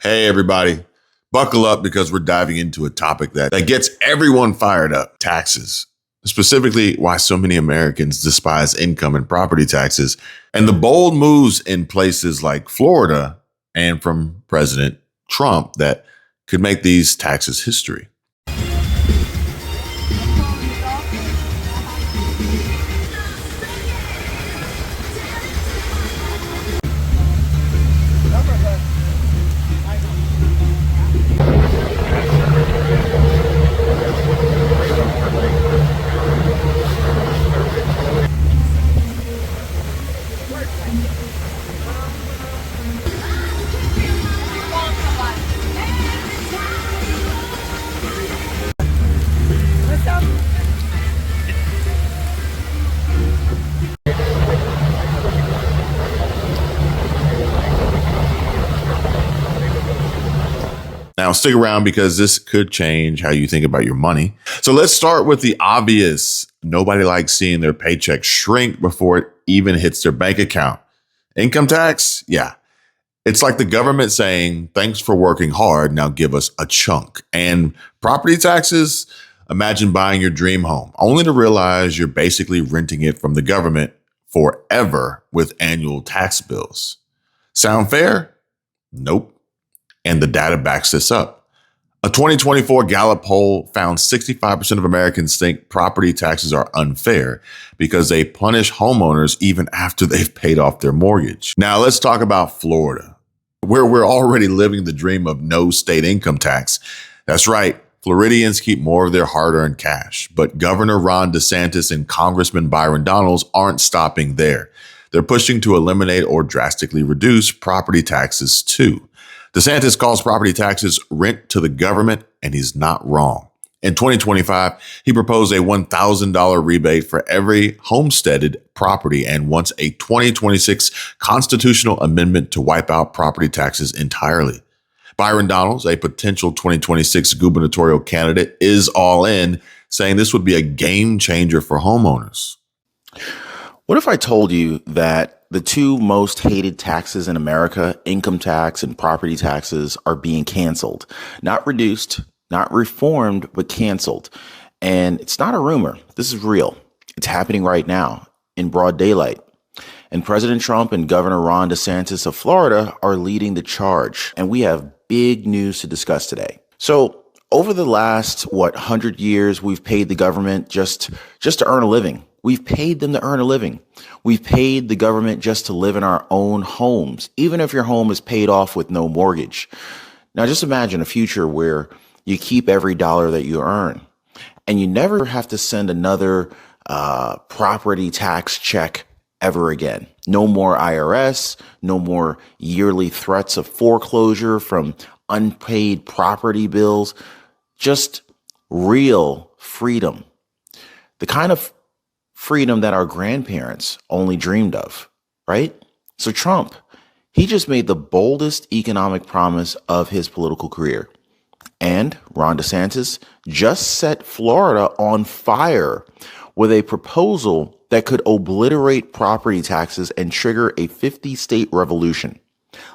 Hey, everybody. Buckle up because we're diving into a topic that gets everyone fired up: taxes. Specifically, why so many Americans despise income and property taxes, and the bold moves in places like Florida and from President Trump that could make these taxes history. Now, stick around because this could change how you think about your money. So let's start with the obvious. Nobody likes seeing their paycheck shrink before it even hits their bank account. Income tax? Yeah. It's like the government saying, thanks for working hard, now give us a chunk. And property taxes? Imagine buying your dream home, only to realize you're basically renting it from the government forever with annual tax bills. Sound fair? Nope. And the data backs this up. A 2024 Gallup poll found 65% of Americans think property taxes are unfair because they punish homeowners even after they've paid off their mortgage. Now let's talk about Florida, where we're already living the dream of no state income tax. That's right. Floridians keep more of their hard-earned cash, but Governor Ron DeSantis and Congressman Byron Donalds aren't stopping there. They're pushing to eliminate or drastically reduce property taxes too. DeSantis calls property taxes rent to the government, and he's not wrong. In 2025, he proposed a $1,000 rebate for every homesteaded property and wants a 2026 constitutional amendment to wipe out property taxes entirely. Byron Donalds, a potential 2026 gubernatorial candidate, is all in, saying this would be a game changer for homeowners. What if I told you that the two most hated taxes in America, income tax and property taxes, are being canceled? Not reduced, not reformed, but canceled. And it's not a rumor. This is real. It's happening right now in broad daylight. And President Trump and Governor Ron DeSantis of Florida are leading the charge. And we have big news to discuss today. So over the last, 100 years, we've paid the government just to earn a living. We've paid them to earn a living. We've paid the government just to live in our own homes, even if your home is paid off with no mortgage. Now, just imagine a future where you keep every dollar that you earn and you never have to send another property tax check ever again. No more IRS, no more yearly threats of foreclosure from unpaid property bills, just real freedom. The kind of freedom that our grandparents only dreamed of, right? So Trump, he just made the boldest economic promise of his political career. And Ron DeSantis just set Florida on fire with a proposal that could obliterate property taxes and trigger a 50-state revolution.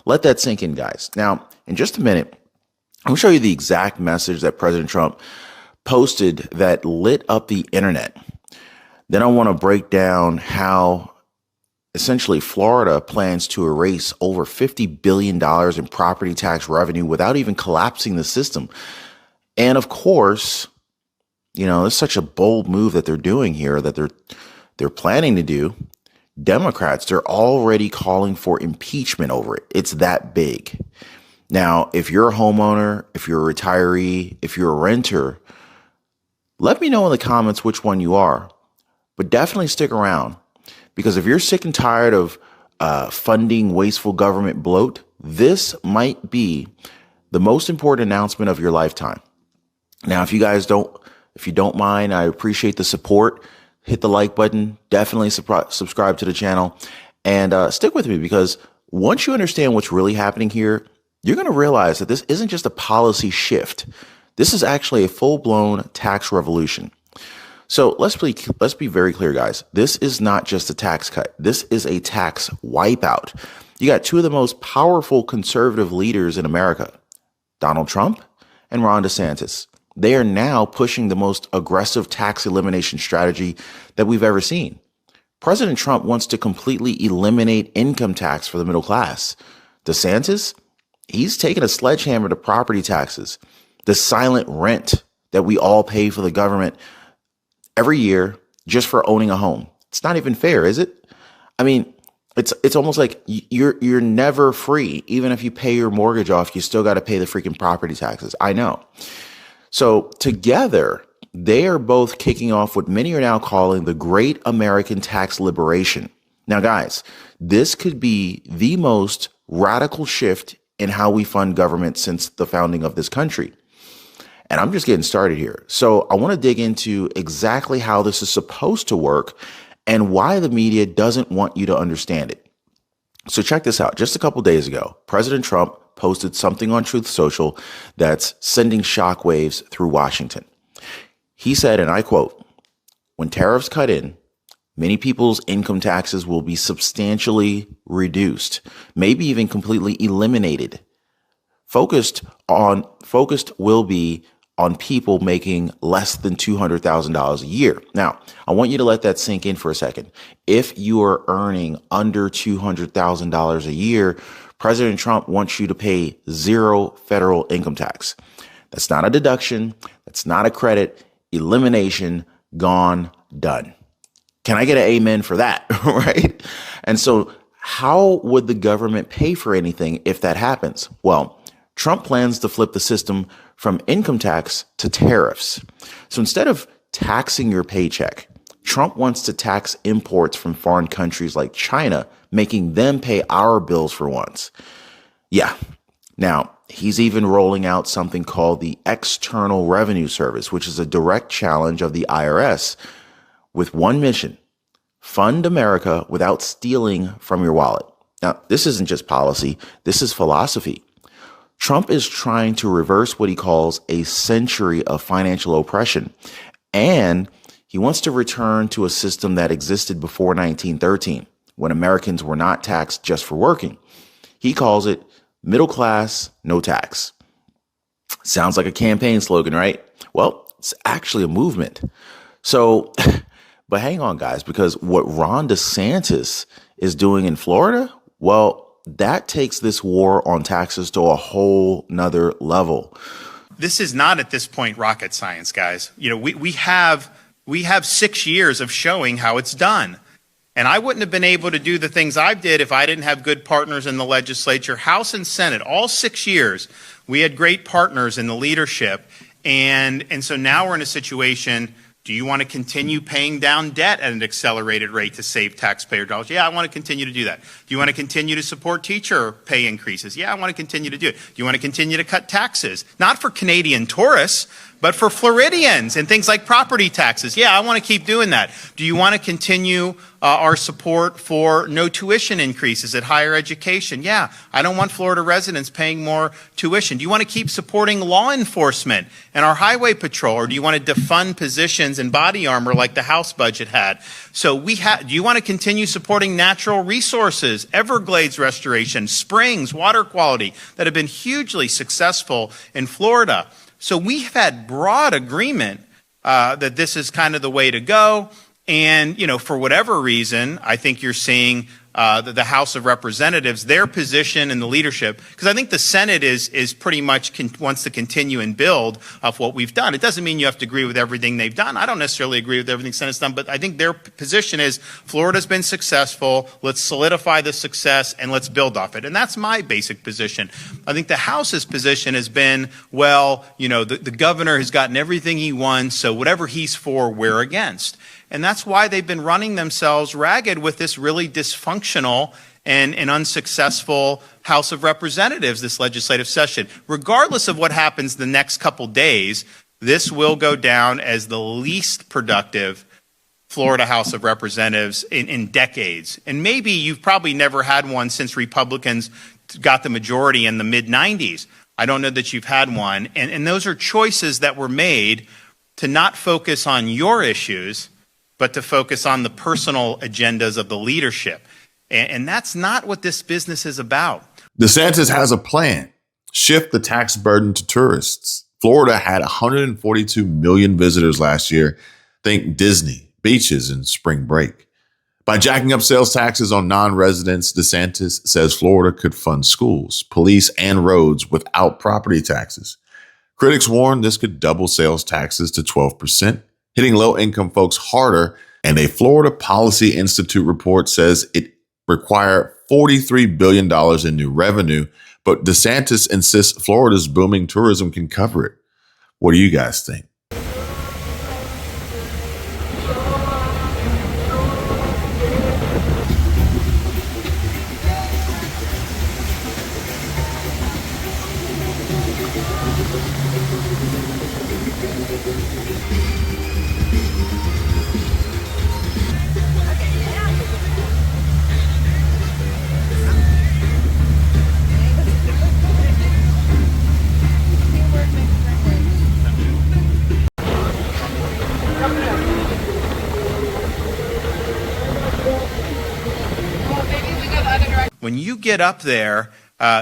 Let that sink in, guys. Now, in just a minute, I'm going to show you the exact message that President Trump posted that lit up the internet. Then I want to break down how essentially Florida plans to erase over $50 billion in property tax revenue without even collapsing the system. And of course, it's such a bold move that they're doing here, that they're planning to do. Democrats, they're already calling for impeachment over it. It's that big. Now, if you're a homeowner, if you're a retiree, if you're a renter, let me know in the comments which one you are. But definitely stick around, because if you're sick and tired of funding wasteful government bloat, this might be the most important announcement of your lifetime. Now, if you don't mind, I appreciate the support. Hit the like button. Definitely subscribe to the channel and stick with me, because once you understand what's really happening here, you're going to realize that this isn't just a policy shift. This is actually a full-blown tax revolution. So let's be very clear, guys. This is not just a tax cut. This is a tax wipeout. You got two of the most powerful conservative leaders in America, Donald Trump and Ron DeSantis. They are now pushing the most aggressive tax elimination strategy that we've ever seen. President Trump wants to completely eliminate income tax for the middle class. DeSantis, he's taken a sledgehammer to property taxes, the silent rent that we all pay for the government every year just for owning a home. It's not even fair, is it? I mean, it's almost like you're never free. Even if you pay your mortgage off, you still got to pay the freaking property taxes. I know. So together, they are both kicking off what many are now calling the Great American Tax Liberation. Now, guys, this could be the most radical shift in how we fund government since the founding of this country. And I'm just getting started here. So I want to dig into exactly how this is supposed to work and why the media doesn't want you to understand it. So check this out. Just a couple days ago, President Trump posted something on Truth Social that's sending shockwaves through Washington. He said, and I quote, "When tariffs cut in, many people's income taxes will be substantially reduced, maybe even completely eliminated. Focused will be on people making less than $200,000 a year." Now, I want you to let that sink in for a second. If you are earning under $200,000 a year, President Trump wants you to pay zero federal income tax. That's not a deduction. That's not a credit. Elimination, gone, done. Can I get an amen for that? Right? And so how would the government pay for anything if that happens? Well, Trump plans to flip the system from income tax to tariffs. So instead of taxing your paycheck, Trump wants to tax imports from foreign countries like China, making them pay our bills for once. Yeah. Now, he's even rolling out something called the External Revenue Service, which is a direct challenge of the IRS with one mission: fund America without stealing from your wallet. Now, this isn't just policy. This is philosophy. Trump is trying to reverse what he calls a century of financial oppression, and he wants to return to a system that existed before 1913, when Americans were not taxed just for working. He calls it middle class, no tax. Sounds like a campaign slogan, right? Well, it's actually a movement. So, but hang on, guys, because what Ron DeSantis is doing in Florida, well, that takes this war on taxes to a whole nother level. This is not at this point rocket science, guys. You know, we have 6 years of showing how it's done. And I wouldn't have been able to do the things I did if I didn't have good partners in the legislature, House and Senate. All 6 years, we had great partners in the leadership. And so now we're in a situation. Do you want to continue paying down debt at an accelerated rate to save taxpayer dollars? Yeah, I want to continue to do that. Do you want to continue to support teacher pay increases? Yeah, I want to continue to do it. Do you want to continue to cut taxes? Not for Canadian tourists, but for Floridians and things like property taxes. Yeah, I want to keep doing that. Do you want to continue our support for no tuition increases at higher education? Yeah, I don't want Florida residents paying more tuition. Do you want to keep supporting law enforcement and our highway patrol? Or do you want to defund positions in body armor like the House budget had? So do you want to continue supporting natural resources, Everglades restoration, springs, water quality that have been hugely successful in Florida? So we've had broad agreement that this is kind of the way to go. And, you know, for whatever reason, I think you're seeing the House of Representatives, their position in the leadership, because I think the Senate is pretty much wants to continue and build off what we've done. It doesn't mean you have to agree with everything they've done. I don't necessarily agree with everything Senate's done, but I think their position is Florida's been successful. Let's solidify the success and let's build off it. And that's my basic position. I think the House's position has been, well, you know, the governor has gotten everything he wants, so whatever he's for, we're against. And that's why they've been running themselves ragged with this really dysfunctional and unsuccessful House of Representatives this legislative session. Regardless of what happens the next couple days, this will go down as the least productive Florida House of Representatives in decades. And maybe you've probably never had one since Republicans got the majority in the mid-90s. I don't know that you've had one. And those are choices that were made to not focus on your issues, but to focus on the personal agendas of the leadership. And that's not what this business is about. DeSantis has a plan. Shift the tax burden to tourists. Florida had 142 million visitors last year. Think Disney, beaches, and spring break. By jacking up sales taxes on non-residents, DeSantis says Florida could fund schools, police, and roads without property taxes. Critics warn this could double sales taxes to 12%, hitting low-income folks harder, and a Florida Policy Institute report says it require $43 billion in new revenue, but DeSantis insists Florida's booming tourism can cover it. What do you guys think? When you get up there,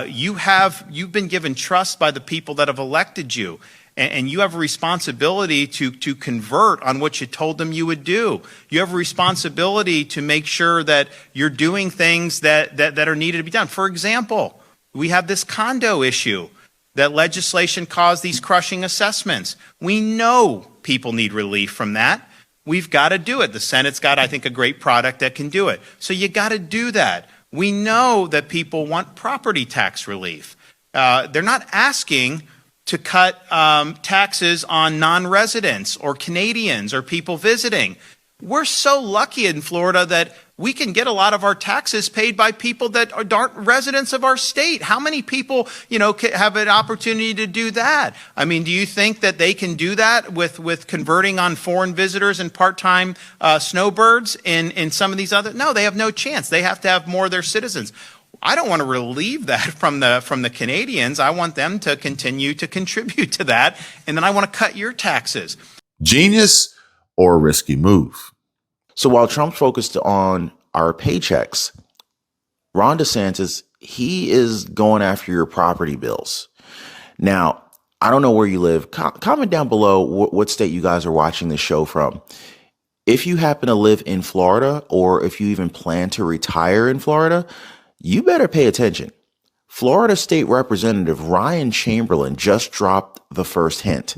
you've been given trust by the people that have elected you, and you have a responsibility to convert on what you told them you would do. You have a responsibility to make sure that you're doing things that are needed to be done. For example, we have this condo issue that legislation caused these crushing assessments. We know people need relief from that. We've got to do it. The Senate's got, I think, a great product that can do it. So you got to do that. We know that people want property tax relief. They're not asking to cut taxes on non-residents or Canadians or people visiting. We're so lucky in Florida that we can get a lot of our taxes paid by people that aren't residents of our state. How many people, have an opportunity to do that? I mean, do you think that they can do that with converting on foreign visitors and part-time snowbirds in some of these other? No, they have no chance. They have to have more of their citizens. I don't want to relieve that from the Canadians. I want them to continue to contribute to that, and then I want to cut your taxes. Genius or a risky move? So while Trump's focused on our paychecks, Ron DeSantis, he is going after your property bills. Now, I don't know where you live. Comment down below what state you guys are watching this show from. If you happen to live in Florida, or if you even plan to retire in Florida, you better pay attention. Florida State Representative Ryan Chamberlain just dropped the first hint.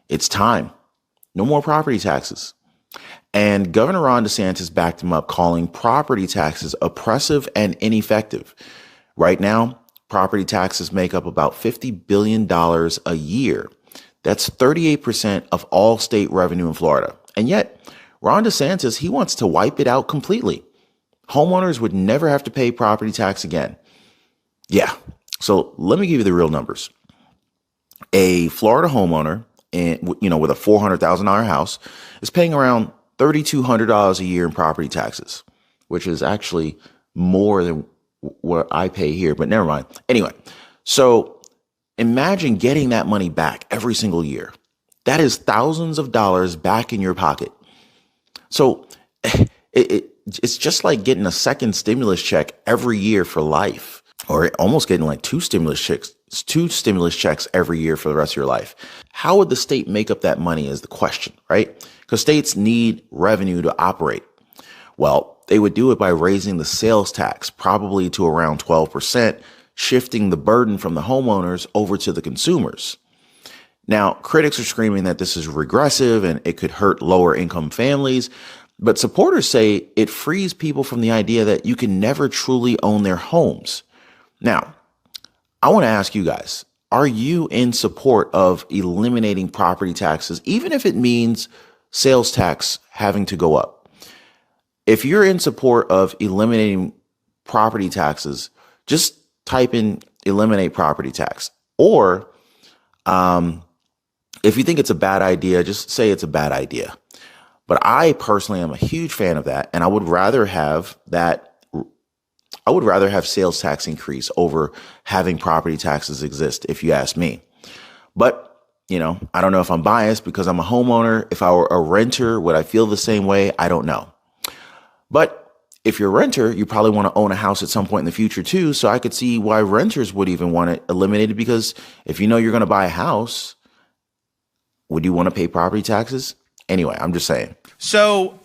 It's time. No more property taxes. And Governor Ron DeSantis backed him up, calling property taxes oppressive and ineffective. Right now, property taxes make up about $50 billion a year. That's 38% of all state revenue in Florida. And yet, Ron DeSantis, he wants to wipe it out completely. Homeowners would never have to pay property tax again. Yeah. So let me give you the real numbers. A Florida homeowner, with a $400,000 house, is paying around $3,200 a year in property taxes, which is actually more than what I pay here, but never mind. Anyway, so imagine getting that money back every single year. That is thousands of dollars back in your pocket. So it's just like getting a second stimulus check every year for life, or almost getting like two stimulus checks every year for the rest of your life. How would the state make up that money is the question, right? Because states need revenue to operate. Well, they would do it by raising the sales tax, probably to around 12%, shifting the burden from the homeowners over to the consumers. Now, critics are screaming that this is regressive and it could hurt lower income families, but supporters say it frees people from the idea that you can never truly own their homes. Now, I want to ask you guys, are you in support of eliminating property taxes, even if it means sales tax having to go up? If you're in support of eliminating property taxes, just type in eliminate property tax. Or if you think it's a bad idea, just say it's a bad idea. But I personally am a huge fan of that, and I would rather have sales tax increase over having property taxes exist, if you ask me. But, I don't know if I'm biased because I'm a homeowner. If I were a renter, would I feel the same way? I don't know. But If you're a renter, you probably want to own a house at some point in the future too. So I could see why renters would even want it eliminated, because if you know you're going to buy a house, would you want to pay property taxes? Anyway, I'm just saying. So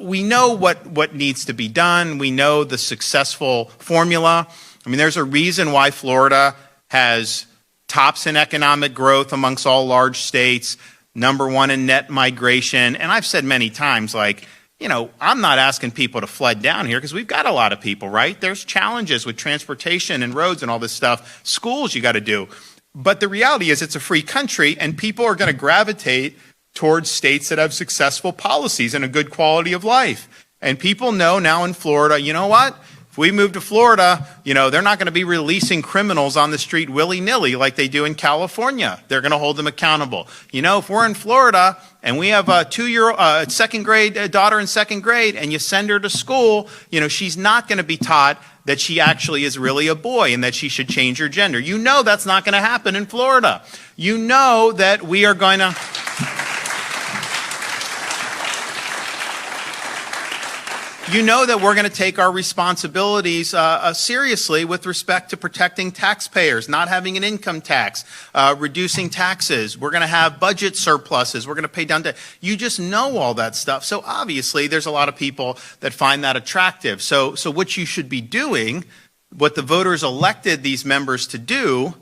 we know what needs to be done. We know the successful formula. I mean, there's a reason why Florida has tops in economic growth amongst all large states, number one in net migration. And I've said many times, like, you know, I'm not asking people to flood down here because we've got a lot of people, right? There's challenges with transportation and roads and all this stuff, schools you got to do. But the reality is it's a free country and people are going to gravitate towards states that have successful policies and a good quality of life. And people know now in Florida, you know what? If we move to Florida, you know, they're not going to be releasing criminals on the street willy-nilly like they do in California. They're going to hold them accountable. You know, if we're in Florida and we have a second grade daughter in second grade and you send her to school, you know, she's not going to be taught that she actually is really a boy and that she should change her gender. You know that's not going to happen in Florida. You know that we are going to... You know that we're going to take our responsibilities seriously with respect to protecting taxpayers, not having an income tax, reducing taxes. We're going to have budget surpluses. We're going to pay down debt. You just know all that stuff. So obviously there's a lot of people that find that attractive. So what you should be doing, what the voters elected these members to do,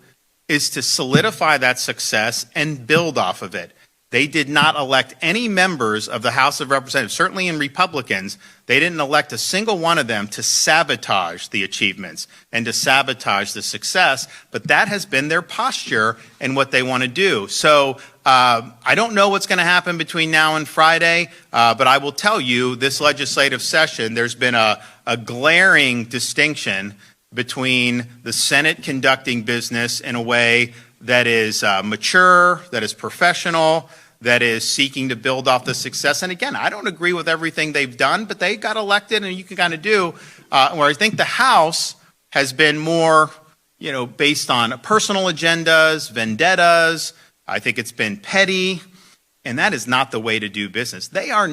is to solidify that success and build off of it. They did not elect any members of the House of Representatives, certainly in Republicans. They didn't elect a single one of them to sabotage the achievements and to sabotage the success, but that has been their posture and what they want to do. So I don't know what's going to happen between now and Friday, but I will tell you this legislative session, there's been a glaring distinction between the Senate conducting business in a way that is mature, that is professional, that is seeking to build off the success. And again, I don't agree with everything they've done, but they got elected and you can kind of do, where I think the House has been more, you know, based on personal agendas, vendettas. I think it's been petty, and that is not the way to do business. They are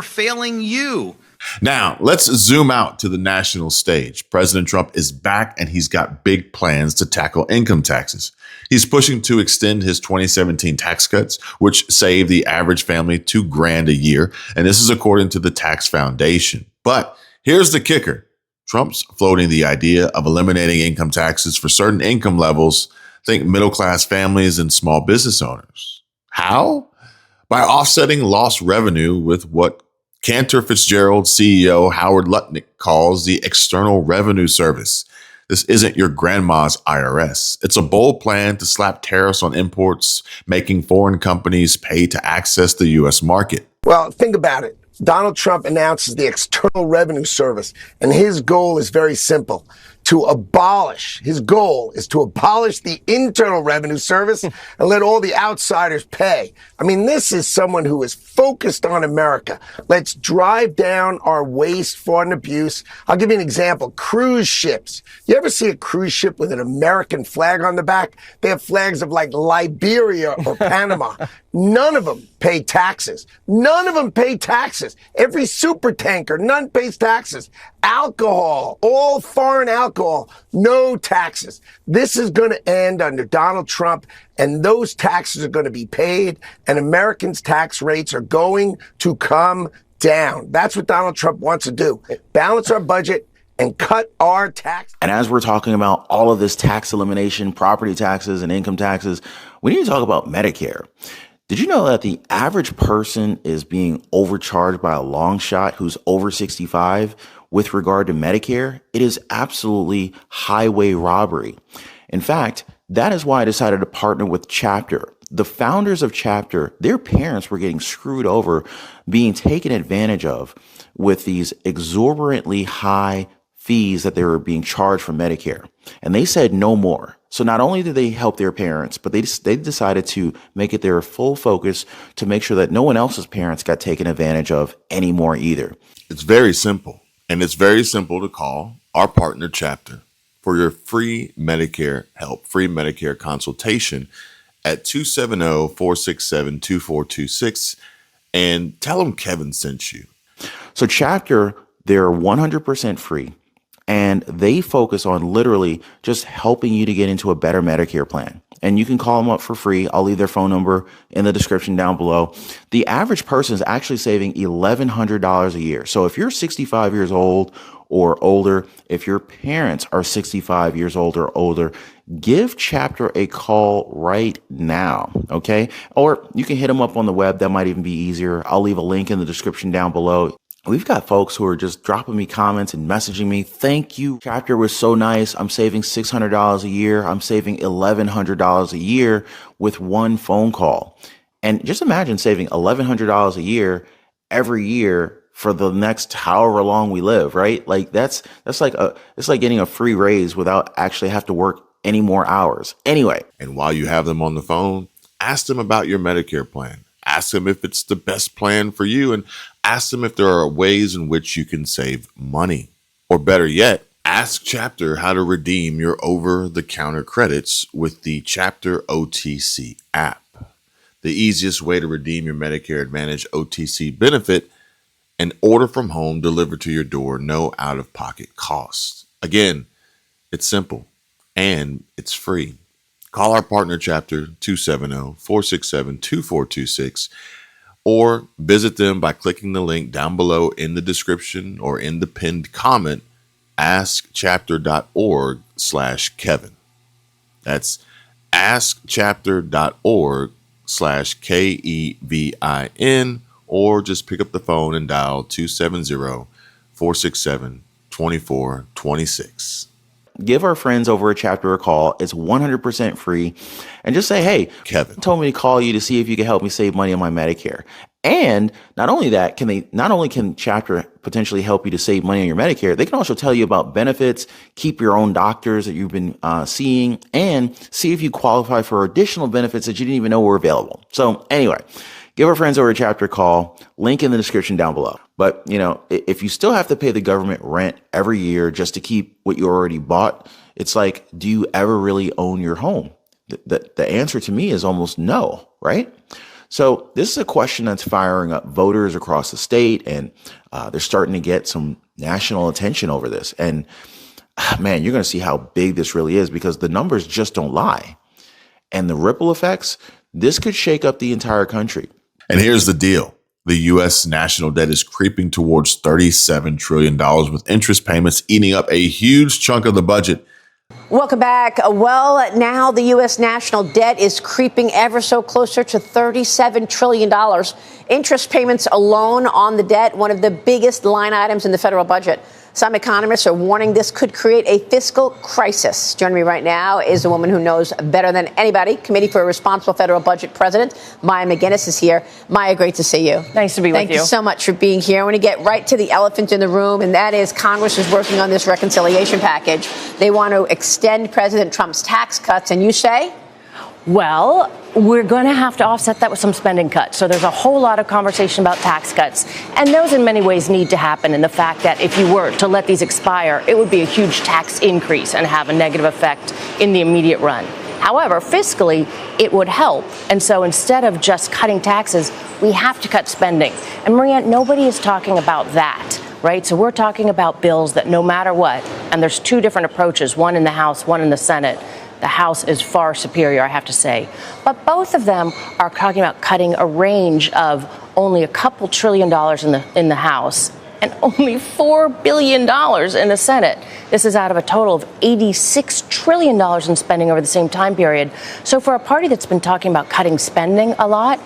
failing you. Now, let's zoom out to the national stage. President Trump is back and he's got big plans to tackle income taxes. He's pushing to extend his 2017 tax cuts, which saved the average family $2,000 a year. And this is according to the Tax Foundation. But here's the kicker. Trump's floating the idea of eliminating income taxes for certain income levels. Think middle-class families and small business owners. How? By offsetting lost revenue with what Cantor Fitzgerald CEO Howard Lutnick calls the External Revenue Service. This isn't your grandma's IRS. It's a bold plan to slap tariffs on imports, making foreign companies pay to access the U.S. market. Well, think about it. Donald Trump announces the External Revenue Service, and his goal is very simple. His goal is to abolish the Internal Revenue Service and let all the outsiders pay. I mean, this is someone who is focused on America. Let's drive down our waste, fraud, and abuse. I'll give you an example. Cruise ships. You ever see a cruise ship with an American flag on the back? They have flags of like Liberia or Panama. None of them pay taxes. None of them pay taxes. Every super tanker, none pays taxes. Alcohol, all foreign alcohol, no taxes. This is going to end under Donald Trump, and those taxes are going to be paid, and Americans' tax rates are going to come down. That's what Donald Trump wants to do. Balance our budget and cut our tax. And as we're talking about all of this tax elimination, property taxes and income taxes, we need to talk about Medicare. Did you know that the average person is being overcharged by a long shot who's over 65 with regard to Medicare? It is absolutely highway robbery. In fact, that is why I decided to partner with Chapter. The founders of Chapter, their parents were getting screwed over, being taken advantage of with these exorbitantly high fees that they were being charged for Medicare. And they said no more. So not only did they help their parents, but they decided to make it their full focus to make sure that no one else's parents got taken advantage of anymore either. It's very simple. And it's very simple to call our partner Chapter for your free Medicare help, free Medicare consultation at 270-467-2426. And tell them Kevin sent you. So Chapter, They're 100% free, and they focus on literally just helping you to get into a better Medicare plan. And you can call them up for free. I'll leave their phone number in the description down below. The average person is actually saving $1,100 a year. So if you're 65 years old or older, if your parents are 65 years old or older, give Chapter a call right now, okay? Or you can hit them up on the web. That might even be easier. I'll leave a link in the description down below. We've got folks who are just dropping me comments and messaging me. Thank you. Chapter was so nice. I'm saving $600 a year. I'm saving $1,100 a year with one phone call. And just imagine saving $1,100 a year every year for the next however long we live, right? Like it's like getting a free raise without actually have to work any more hours. Anyway. And while you have them on the phone, ask them about your Medicare plan. Ask them if it's the best plan for you, and ask them if there are ways in which you can save money. Or better yet, ask Chapter how to redeem your over-the-counter credits with the Chapter OTC app. The easiest way to redeem your Medicare Advantage OTC benefit and order from home delivered to your door, no out-of-pocket costs. Again, it's simple and it's free. Call our partner Chapter 270-467-2426 or visit them by clicking the link down below in the description or in the pinned comment, askchapter.org/Kevin. That's askchapter.org/KEVIN, or just pick up the phone and dial 270-467-2426. Give our friends over at Chapter a call. It's 100% free. And just say, hey, Kevin told me to call you to see if you can help me save money on my Medicare. And not only that, not only can Chapter potentially help you to save money on your Medicare, they can also tell you about benefits, keep your own doctors that you've been seeing, and see if you qualify for additional benefits that you didn't even know were available. So anyway, give our friends over at Chapter a call. Link in the description down below. But, if you still have to pay the government rent every year just to keep what you already bought, it's like, do you ever really own your home? The answer to me is almost no, right? So this is a question that's firing up voters across the state, and they're starting to get some national attention over this. And man, you're going to see how big this really is, because the numbers just don't lie. And the ripple effects, this could shake up the entire country. And here's the deal. The U.S. national debt is creeping towards $37 trillion, with interest payments eating up a huge chunk of the budget. Welcome back. Well, now the U.S. national debt is creeping ever so closer to $37 trillion. Interest payments alone on the debt, one of the biggest line items in the federal budget. Some economists are warning this could create a fiscal crisis. Joining me right now is a woman who knows better than anybody. Committee for a Responsible Federal Budget President Maya McGinnis is here. Maya, great to see you. Nice to be with you. Thank you so much for being here. I want to get right to the elephant in the room, and that is Congress is working on this reconciliation package. They want to extend President Trump's tax cuts, and you say? Well, we're going to have to offset that with some spending cuts. So there's a whole lot of conversation about tax cuts. And those in many ways need to happen in the fact that if you were to let these expire, it would be a huge tax increase and have a negative effect in the immediate run. However, fiscally, it would help. And so instead of just cutting taxes, we have to cut spending. And Maria, nobody is talking about that, right? So we're talking about bills that no matter what, and there's two different approaches, one in the House, one in the Senate. The House is far superior, I have to say. But both of them are talking about cutting a range of only a couple $1 trillion in the House and only $4 billion in the Senate. This is out of a total of $86 trillion in spending over the same time period. So for a party that's been talking about cutting spending a lot,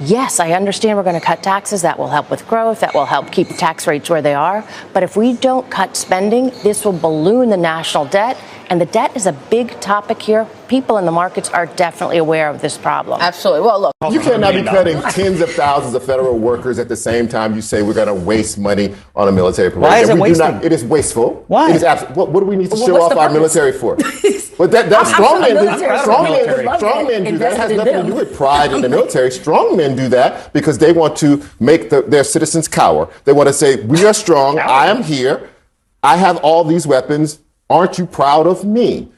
yes, I understand we're going to cut taxes. That will help with growth. That will help keep the tax rates where they are. But if we don't cut spending, this will balloon the national debt. And the debt is a big topic here. People in the markets are definitely aware of this problem. Absolutely. Well, look. You cannot be cutting tens of thousands of federal workers at the same time you say we're going to waste money on a military program. Why is it wasteful? It is wasteful. Why? It is what do we need to show what's off the our purpose? military for? But that strong men do that. Strong men do that. It has Invested in nothing to them. do with pride in the military. Strong men do that because they want to make their citizens cower. They want to say, we are strong. I am here. I have all these weapons. Aren't you proud of me?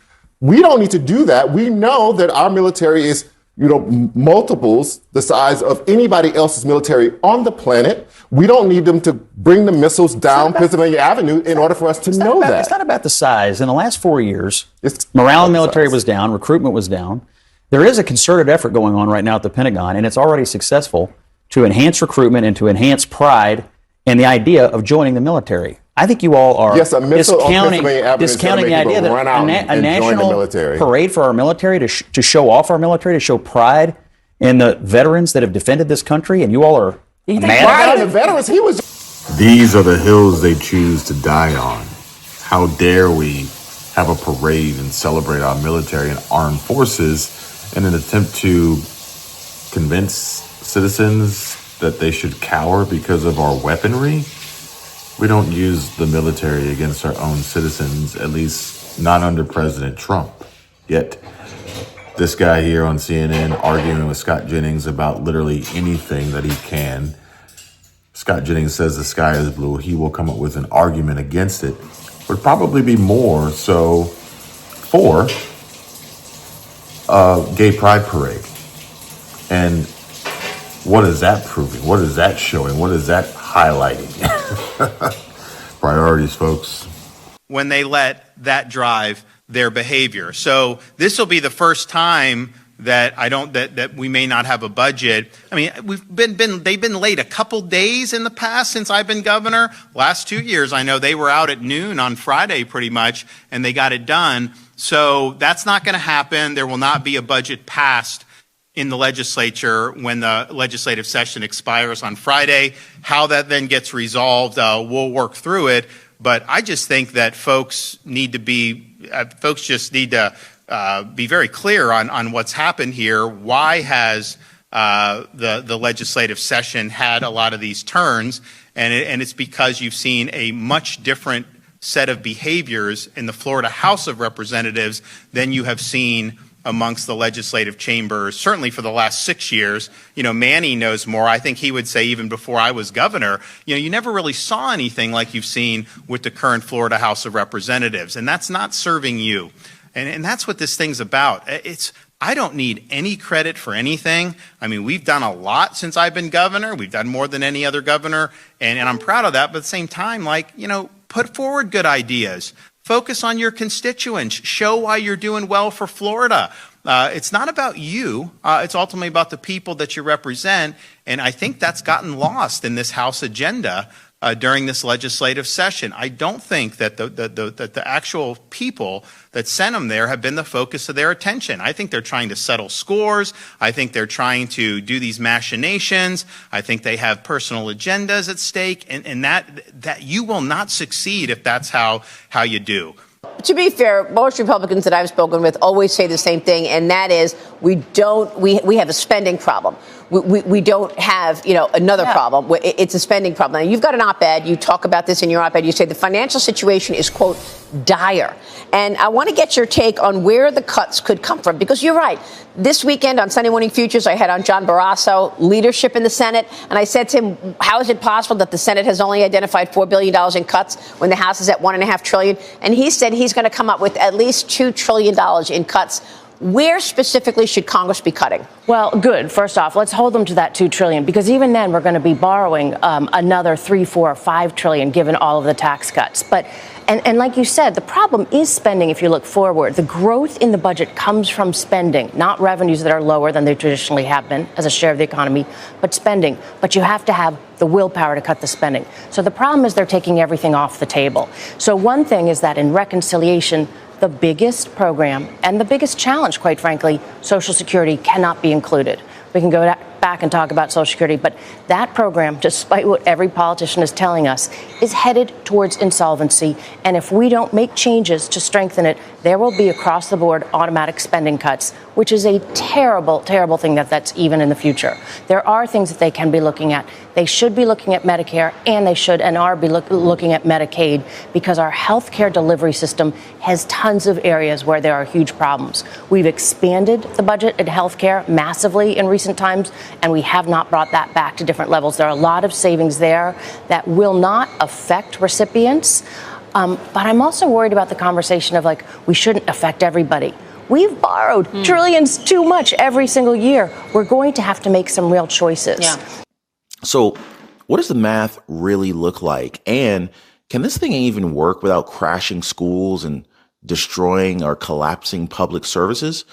We don't need to do that. We know that our military is multiples the size of anybody else's military on the planet. We don't need them to bring the missiles down Pennsylvania Avenue in order for us to know that. It's not about the size. In the last 4 years, morale in the military was down, recruitment was down. There is a concerted effort going on right now at the Pentagon, and it's already successful, to enhance recruitment and to enhance pride and the idea of joining the military. I think you all are discounting the idea that a national parade for our military to show off our military, to show pride in the veterans that have defended this country, and you all are mad about it? The veterans, These are the hills they choose to die on. How dare we have a parade and celebrate our military and armed forces in an attempt to convince citizens that they should cower because of our weaponry? We don't use the military against our own citizens, at least not under President Trump. Yet, this guy here on CNN arguing with Scott Jennings about literally anything that he can. Scott Jennings says the sky is blue. He will come up with an argument against it. Would probably be more so for a gay pride parade. And what is that proving? What is that showing? What is that highlighting? Priorities, folks. When they let that drive their behavior. So this will be the first time that that we may not have a budget. I mean, they've been late a couple days in the past since I've been governor. Last 2 years, I know they were out at noon on Friday pretty much, and they got it done. So that's not going to happen. There will not be a budget passed in the legislature when the legislative session expires on Friday. How that then gets resolved, we'll work through it. But I just think that folks just need to be very clear on what's happened here. Why has the legislative session had a lot of these turns? And it's because you've seen a much different set of behaviors in the Florida House of Representatives than you have seen amongst the legislative chambers, certainly for the last 6 years. You know, Manny knows more. I think he would say even before I was governor, you never really saw anything like you've seen with the current Florida House of Representatives. And that's not serving you. And that's what this thing's about. I don't need any credit for anything. I mean, we've done a lot since I've been governor. We've done more than any other governor. And I'm proud of that. But at the same time, put forward good ideas. Focus on your constituents. Show why you're doing well for Florida. It's not about you. It's ultimately about the people that you represent. And I think that's gotten lost in this House agenda during this legislative session. I don't think that the actual people that sent them there have been the focus of their attention. I think they're trying to settle scores. I think they're trying to do these machinations. I think they have personal agendas at stake, and that you will not succeed if that's how you do. To be fair, most Republicans that I've spoken with always say the same thing, and that is we have a spending problem. We don't have, another problem. It's a spending problem. Now, you've got an op-ed. You talk about this in your op-ed. You say the financial situation is, quote, dire. And I want to get your take on where the cuts could come from, because you're right. This weekend on Sunday Morning Futures, I had on John Barrasso, leadership in the Senate, and I said to him, how is it possible that the Senate has only identified $4 billion in cuts when the House is at $1.5 trillion? And he said he's going to come up with at least $2 trillion in cuts. Where specifically should Congress be cutting? Well, good. First off, let's hold them to that $2 trillion, because even then we're going to be borrowing another $3, $4, $5 trillion given all of the tax cuts. But and like you said, the problem is spending. If you look forward, the growth in the budget comes from spending, not revenues that are lower than they traditionally have been as a share of the economy, but spending. But you have to have the willpower to cut the spending. So the problem is they're taking everything off the table. So one thing is that in reconciliation, the biggest program and the biggest challenge, quite frankly, Social Security cannot be included. We can go back and talk about Social Security, but that program, despite what every politician is telling us, is headed towards insolvency. And if we don't make changes to strengthen it, there will be across the board automatic spending cuts, which is a terrible, terrible thing that's even in the future. There are things that they can be looking at. They should be looking at Medicare, and they should and are be looking at Medicaid, because our health care delivery system has tons of areas where there are huge problems. We've expanded the budget at health care massively in recent times, and we have not brought that back to different levels. There are a lot of savings there that will not affect recipients. But I'm also worried about the conversation of we shouldn't affect everybody. We've borrowed trillions too much every single year. We're going to have to make some real choices. Yeah. So what does the math really look like? And can this thing even work without crashing schools and destroying or collapsing public services?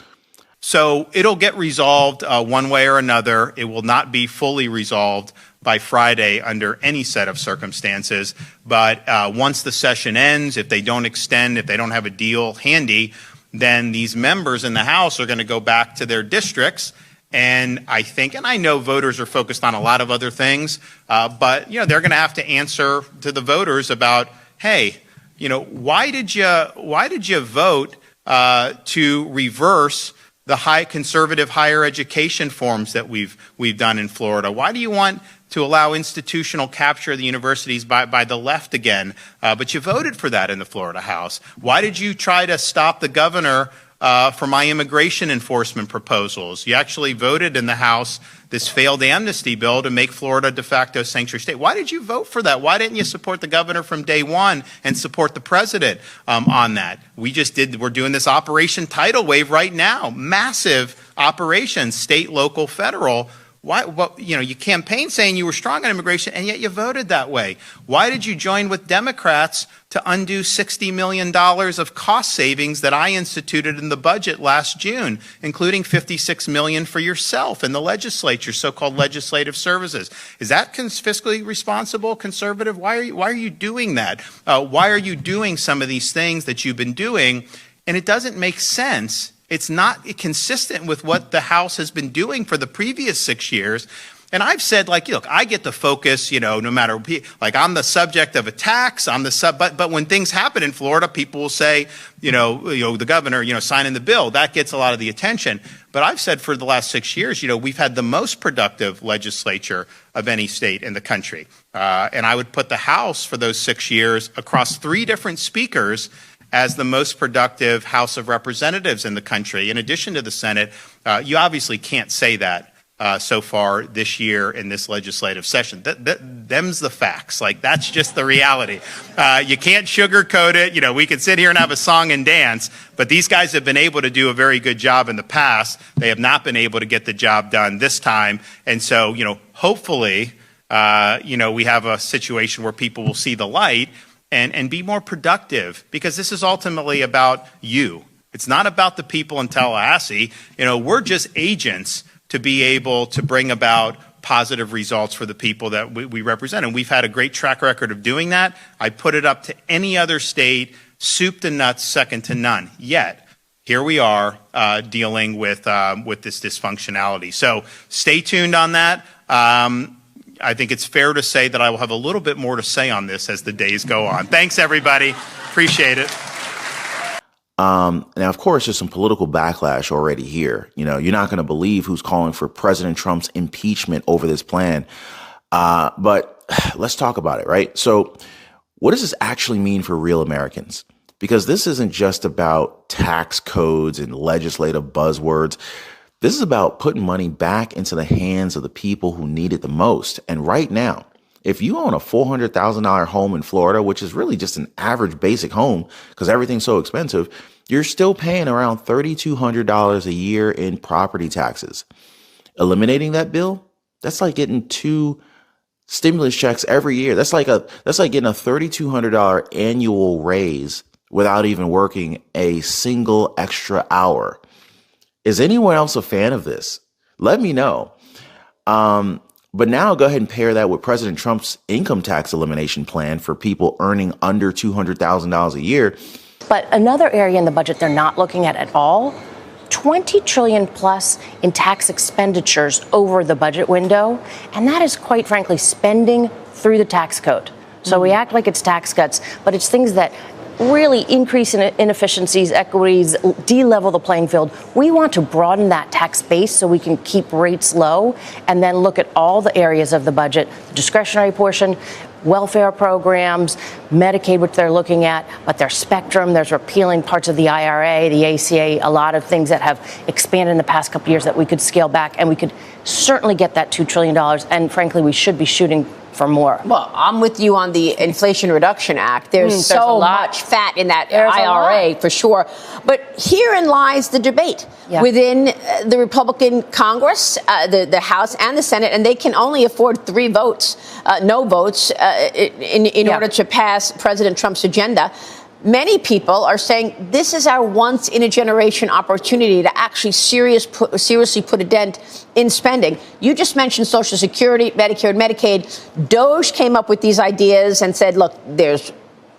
So it'll get resolved one way or another. It will not be fully resolved by Friday under any set of circumstances. But once the session ends, if they don't extend, if they don't have a deal handy, then these members in the House are going to go back to their districts. And I think, and I know voters are focused on a lot of other things, but they're going to have to answer to the voters about, hey, why did you vote to reverse the conservative higher education reforms that we've done in Florida? Why do you want to allow institutional capture of the universities by the left again? But you voted for that in the Florida House. Why did you try to stop the governor for my immigration enforcement proposals? You actually voted in the House this failed amnesty bill to make Florida de facto sanctuary state. Why did you vote for that? Why didn't you support the governor from day one and support the president on that? We're doing this Operation Tidal Wave right now. Massive operations, state, local, federal. Why? You campaigned saying you were strong on immigration, and yet you voted that way. Why did you join with Democrats to undo $60 million of cost savings that I instituted in the budget last June, including $56 million for yourself in the legislature, so-called legislative services? Is that fiscally responsible, conservative? Why are you doing that? Why are you doing some of these things that you've been doing? And it doesn't make sense. It's not consistent with what the House has been doing for the previous 6 years. And I've said, look, I get to focus, no matter, I'm the subject of attacks, but when things happen in Florida, people will say, the governor, signing the bill, that gets a lot of the attention. But I've said for the last 6 years, we've had the most productive legislature of any state in the country. And I would put the House for those 6 years across 3 different speakers as the most productive House of Representatives in the country. In addition to the Senate, you obviously can't say that so far this year in this legislative session. Them's the facts. That's just the reality. You can't sugarcoat it. We can sit here and have a song and dance, but these guys have been able to do a very good job in the past. They have not been able to get the job done this time. And so, hopefully, we have a situation where people will see the light and be more productive, because this is ultimately about you. It's not about the people in Tallahassee. We're just agents to be able to bring about positive results for the people that we represent. And we've had a great track record of doing that. I put it up to any other state, soup to nuts, second to none. Yet, here we are dealing with this dysfunctionality. So stay tuned on that. I think it's fair to say that I will have a little bit more to say on this as the days go on. Thanks, everybody. Appreciate it. Now, of course, there's some political backlash already here. You're not going to believe who's calling for President Trump's impeachment over this plan. But let's talk about it, right? So what does this actually mean for real Americans? Because this isn't just about tax codes and legislative buzzwords. This is about putting money back into the hands of the people who need it the most. And right now, if you own a $400,000 home in Florida, which is really just an average basic home because everything's so expensive, you're still paying around $3,200 a year in property taxes. Eliminating that bill, that's like getting 2 stimulus checks every year. That's like getting a $3,200 annual raise without even working a single extra hour. Is anyone else a fan of this? Let me know. But now go ahead and pair that with President Trump's income tax elimination plan for people earning under $200,000 a year. But another area in the budget they're not looking at all, $20 trillion plus in tax expenditures over the budget window. And that is, quite frankly, spending through the tax code. So we act like it's tax cuts, but it's things that really increase inefficiencies, equities, de-level the playing field. We want to broaden that tax base so we can keep rates low and then look at all the areas of the budget, the discretionary portion, welfare programs, Medicaid, which they're looking at, but there's spectrum, there's repealing parts of the IRA, the ACA, a lot of things that have expanded in the past couple of years that we could scale back, and we could certainly get that $2 trillion. And frankly, we should be shooting for more. Well, I'm with you on the Inflation Reduction Act. There's a so lot. much fat in that There's a IRA lot. for sure. But herein lies the debate within the Republican Congress, the House and the Senate, and they can only afford 3 votes, no votes, in order to pass President Trump's agenda. Many people are saying this is our once-in-a-generation opportunity to actually seriously put a dent in spending. You just mentioned Social Security, Medicare, and Medicaid. DOGE came up with these ideas and said, look, there's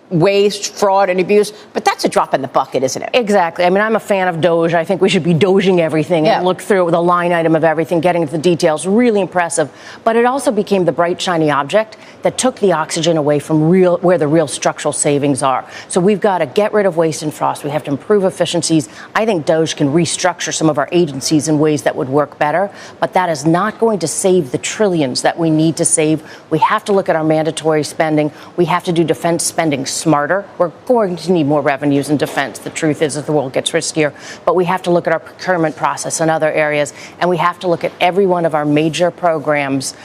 waste, fraud, and abuse, but that's a drop in the bucket, isn't it? Exactly. I mean, I'm a fan of Doge. I think we should be doging everything and look through the line item of everything, getting into the details. Really impressive. But it also became the bright, shiny object that took the oxygen away from where the real structural savings are. So we've got to get rid of waste and frost. We have to improve efficiencies. I think Doge can restructure some of our agencies in ways that would work better, but that is not going to save the trillions that we need to save. We have to look at our mandatory spending. We have to do defense spending smarter. We're going to need more revenues in defense. The truth is that the world gets riskier, but we have to look at our procurement process and other areas, and we have to look at every one of our major programs,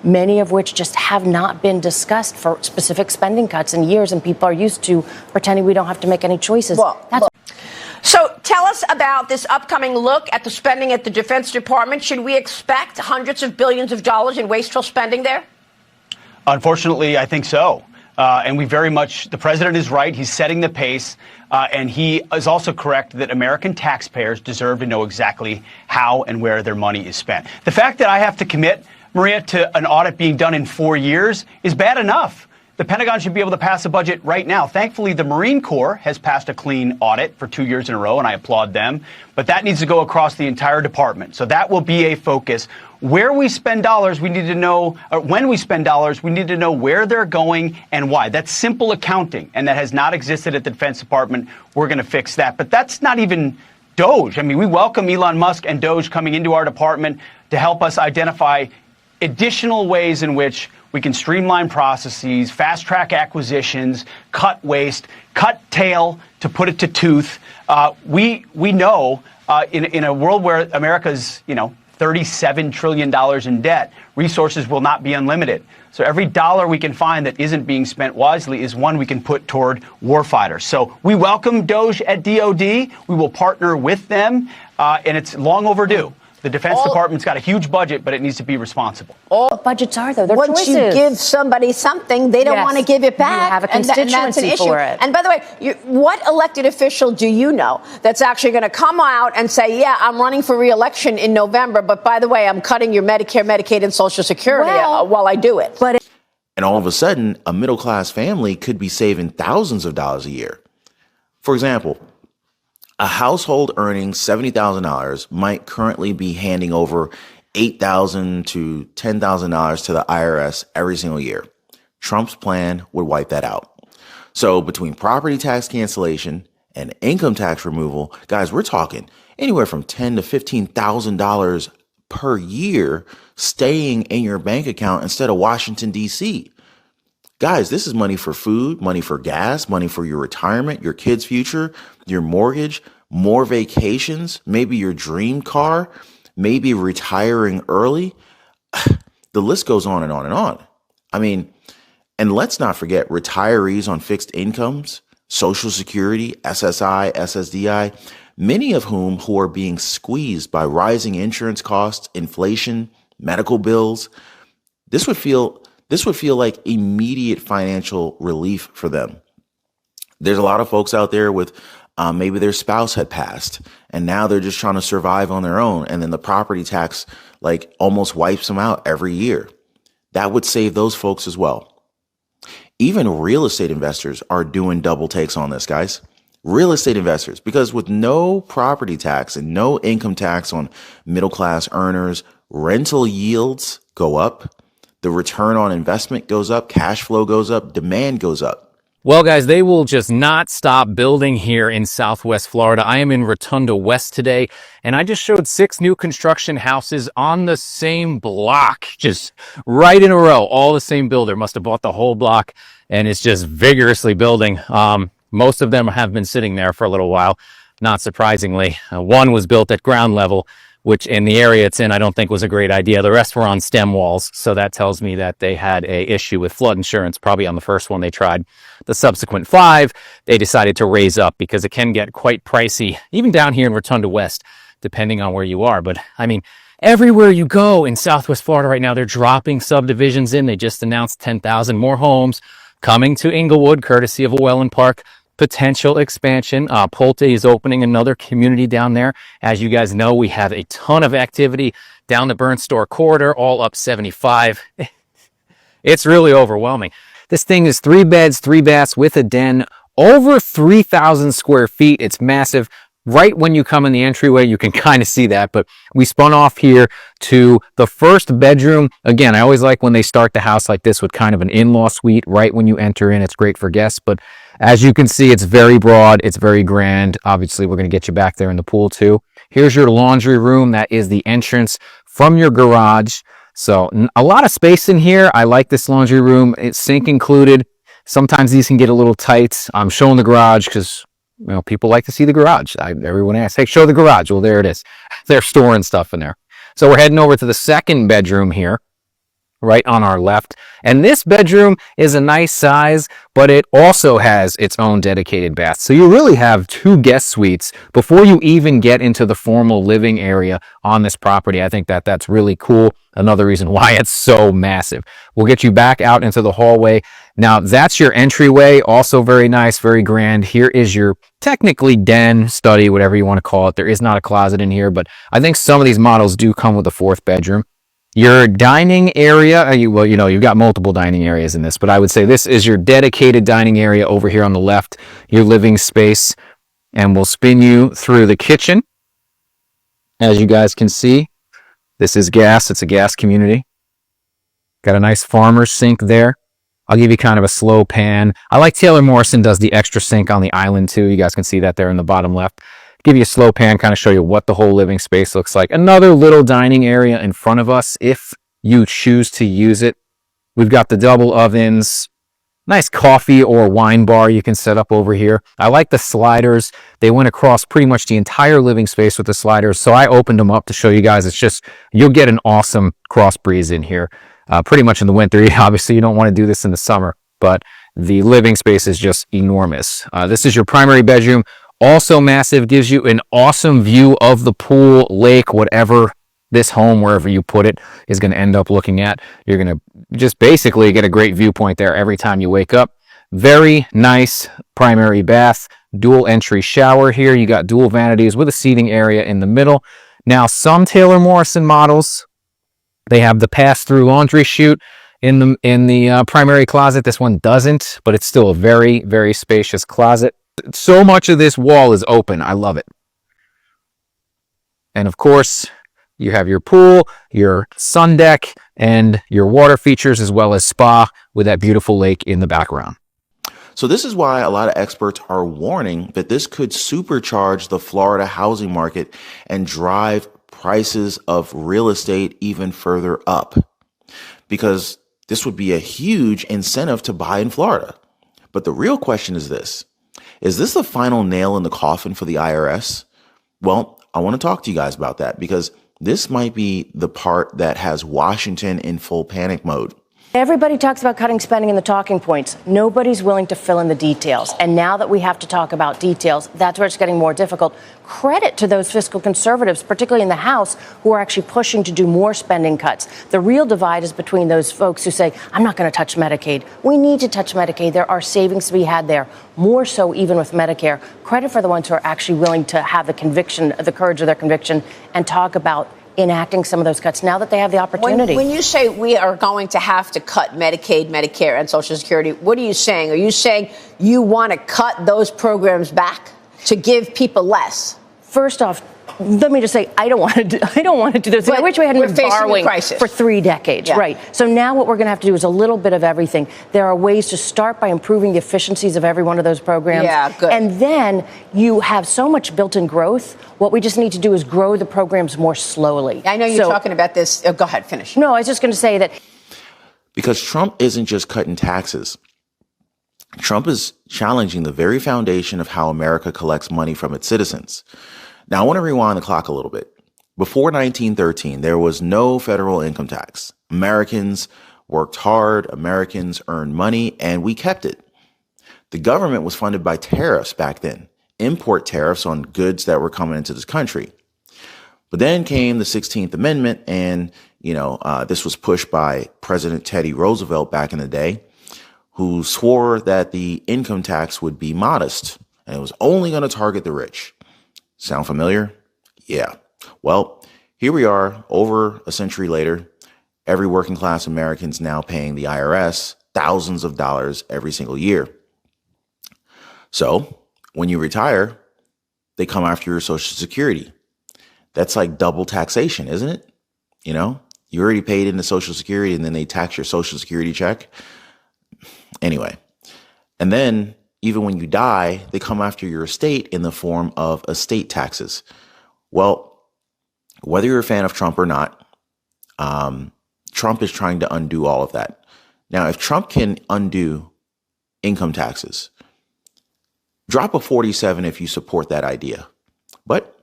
many of which just have not been discussed for specific spending cuts in years, and people are used to pretending we don't have to make any choices. So tell us about this upcoming look at the spending at the Defense Department. Should we expect hundreds of billions of dollars in wasteful spending there? Unfortunately, I think so. And the president is right. He's setting the pace. And he is also correct that American taxpayers deserve to know exactly how and where their money is spent. The fact that I have to commit, Maria, to an audit being done in 4 years is bad enough. The Pentagon should be able to pass a budget right now. Thankfully, the Marine Corps has passed a clean audit for 2 years in a row, and I applaud them. But that needs to go across the entire department. So that will be a focus. Where we spend dollars, we need to know, or when we spend dollars, we need to know where they're going and why. That's simple accounting, and that has not existed at the Defense Department. We're going to fix that. But that's not even Doge. I mean, we welcome Elon Musk and Doge coming into our department to help us identify additional ways in which we can streamline processes, fast-track acquisitions, cut waste, cut tail to put it to tooth. We know in a world where America's, $37 trillion in debt, resources will not be unlimited. So every dollar we can find that isn't being spent wisely is one we can put toward warfighters. So we welcome Doge at DOD. We will partner with them, and it's long overdue. The Defense Department's got a huge budget, but it needs to be responsible. All budgets are, though. They're Once choices. you give somebody something, they don't want to give it back. You have a constituency for it. And by the way, what elected official do you know that's actually going to come out and say, yeah, I'm running for re-election in November, but by the way, I'm cutting your Medicare, Medicaid, and Social Security while I do it? And all of a sudden, a middle-class family could be saving thousands of dollars a year. For example, a household earning $70,000 might currently be handing over $8,000 to $10,000 to the IRS every single year. Trump's plan would wipe that out. So between property tax cancellation and income tax removal, guys, we're talking anywhere from $10,000 to $15,000 per year staying in your bank account instead of Washington, D.C. Guys, this is money for food, money for gas, money for your retirement, your kids' future, your mortgage, more vacations, maybe your dream car, maybe retiring early. The list goes on and on and on. I mean, and let's not forget retirees on fixed incomes, Social Security, SSI, SSDI, many of whom are being squeezed by rising insurance costs, inflation, medical bills. This would feel like immediate financial relief for them. There's a lot of folks out there with maybe their spouse had passed and now they're just trying to survive on their own. And then the property tax almost wipes them out every year. That would save those folks as well. Even real estate investors are doing double takes on this, guys. Real estate investors, because with no property tax and no income tax on middle class earners, rental yields go up. The return on investment goes up, cash flow goes up, demand goes up. Well, guys, they will just not stop building here in Southwest Florida. I am in Rotunda West today, and I just showed 6 new construction houses on the same block, just right in a row. All the same builder must have bought the whole block, and it's just vigorously building. Most of them have been sitting there for a little while, not surprisingly. One was built at ground level, which in the area it's in, I don't think was a great idea. The rest were on stem walls. So that tells me that they had a issue with flood insurance, probably on the first one they tried. The subsequent 5, they decided to raise up because it can get quite pricey, even down here in Rotunda West, depending on where you are. But I mean, everywhere you go in Southwest Florida right now, they're dropping subdivisions in. They just announced 10,000 more homes coming to Inglewood, courtesy of Llewellyn Park. Potential expansion. Pulte is opening another community down there. As you guys know, we have a ton of activity down the Burn Store corridor, all up 75. It's really overwhelming. This thing is 3 beds, 3 baths with a den, over 3,000 square feet. It's massive. Right when you come in the entryway, you can kind of see that, but we spun off here to the first bedroom. Again, I always like when they start the house like this with kind of an in-law suite right when you enter in. It's great for guests, but as you can see, it's very broad. It's very grand. Obviously, we're going to get you back there in the pool too. Here's your laundry room. That is the entrance from your garage. So a lot of space in here. I like this laundry room. It's sink included. Sometimes these can get a little tight. I'm showing the garage because people like to see the garage. Everyone asks, hey, show the garage. Well, there it is. They're storing stuff in there. So we're heading over to the second bedroom here, right on our left. And this bedroom is a nice size, but it also has its own dedicated bath. So you really have 2 guest suites before you even get into the formal living area on this property. I think that's really cool. Another reason why it's so massive. We'll get you back out into the hallway. Now, that's your entryway. Also very nice, very grand. Here is your technically den, study, whatever you want to call it. There is not a closet in here, but I think some of these models do come with a 4th bedroom. Your dining area, you've got multiple dining areas in this, but I would say this is your dedicated dining area over here on the left, your living space. And we'll spin you through the kitchen. As you guys can see, this is gas. It's a gas community. Got a nice farmer's sink there. I'll give you kind of a slow pan. I like Taylor Morrison does the extra sink on the island too. You guys can see that there in the bottom left. Give you a slow pan, kind of show you what the whole living space looks like. Another little dining area in front of us if you choose to use it. We've got the double ovens. Nice coffee or wine bar you can set up over here. I like the sliders. They went across pretty much the entire living space with the sliders. So I opened them up to show you guys. It's just, you'll get an awesome cross breeze in here. Pretty much in the winter. Obviously, you don't want to do this in the summer, but the living space is just enormous. This is your primary bedroom. Also massive, gives you an awesome view of the pool, lake, whatever this home, wherever you put it, is going to end up looking at. You're going to just basically get a great viewpoint there every time you wake up. Very nice primary bath, dual entry shower here. You got dual vanities with a seating area in the middle. Now, some Taylor Morrison models, they have the pass-through laundry chute in the primary closet. This one doesn't, but it's still a very, very spacious closet. So much of this wall is open. I love it. And of course, you have your pool, your sun deck, and your water features, as well as spa with that beautiful lake in the background. So this is why a lot of experts are warning that this could supercharge the Florida housing market and drive prices of real estate even further up, because this would be a huge incentive to buy in Florida. But the real question is this the final nail in the coffin for the IRS? Well, I want to talk to you guys about that, because this might be the part that has Washington in full panic mode. Everybody talks about cutting spending in the talking points. Nobody's willing to fill in the details. And now that we have to talk about details, that's where it's getting more difficult. Credit to those fiscal conservatives, particularly in the House, who are actually pushing to do more spending cuts. The real divide is between those folks who say, I'm not going to touch Medicaid. We need to touch Medicaid. There are savings to be had there, more so even with Medicare. Credit for the ones who are actually willing to have the conviction, the courage of their conviction, and talk about enacting some of those cuts now that they have the opportunity. When you say we are going to have to cut Medicaid, Medicare, and Social Security, what are you saying? Are you saying you want to cut those programs back to give people less? First off, let me just say, I don't want to do this. I wish we hadn't been borrowing for 3 decades. Yeah. Right. So now what we're going to have to do is a little bit of everything. There are ways to start by improving the efficiencies of every one of those programs. Yeah, good. And then you have so much built-in growth. What we just need to do is grow the programs more slowly. I know you're talking about this. Go ahead, finish. No, I was just going to say that. Because Trump isn't just cutting taxes. Trump is challenging the very foundation of how America collects money from its citizens. Now, I want to rewind the clock a little bit. Before 1913, there was no federal income tax. Americans worked hard, Americans earned money, and we kept it. The government was funded by tariffs back then, import tariffs on goods that were coming into this country. But then came the 16th Amendment, and, this was pushed by President Teddy Roosevelt back in the day, who swore that the income tax would be modest, and it was only going to target the rich. Sound familiar? Yeah. Well, here we are, over a century later. Every working class American's now paying the IRS thousands of dollars every single year. So when you retire, they come after your Social Security. That's like double taxation, isn't it? You already paid into Social Security and then they tax your Social Security check. Anyway, and then even when you die, they come after your estate in the form of estate taxes. Well, whether you're a fan of Trump or not, Trump is trying to undo all of that. Now, if Trump can undo income taxes, drop a 47 if you support that idea. But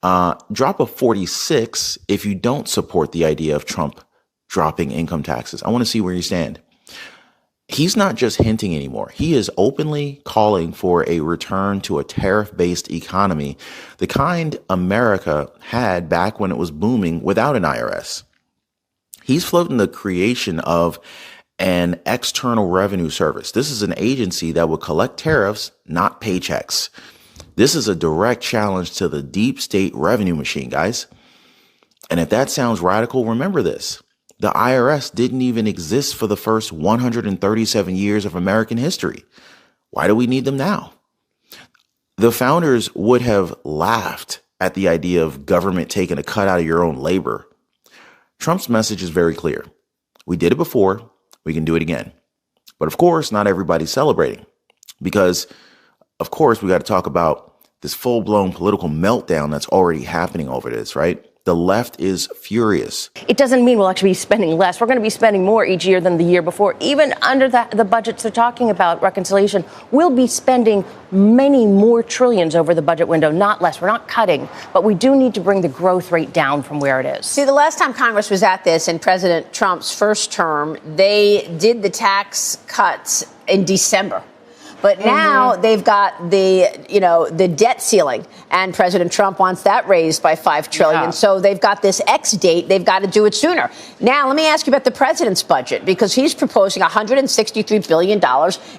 drop a 46 if you don't support the idea of Trump dropping income taxes. I want to see where you stand. He's not just hinting anymore. He is openly calling for a return to a tariff-based economy, the kind America had back when it was booming without an IRS. He's floating the creation of an external revenue service. This is an agency that would collect tariffs, not paychecks. This is a direct challenge to the deep state revenue machine, guys. And if that sounds radical, remember this. The IRS didn't even exist for the first 137 years of American history. Why do we need them now? The founders would have laughed at the idea of government taking a cut out of your own labor. Trump's message is very clear. We did it before. We can do it again. But of course, not everybody's celebrating because, of course, we got to talk about this full-blown political meltdown that's already happening over this, right? The left is furious. It doesn't mean we'll actually be spending less. We're going to be spending more each year than the year before. Even under the budgets they're talking about, reconciliation, we'll be spending many more trillions over the budget window, not less. We're not cutting, but we do need to bring the growth rate down from where it is. See, the last time Congress was at this in President Trump's first term, they did the tax cuts in December. But now they've got the debt ceiling, and President Trump wants that raised by $5 trillion. Yeah. So they've got this X date. They've got to do it sooner. Now, let me ask you about the president's budget, because he's proposing $163 billion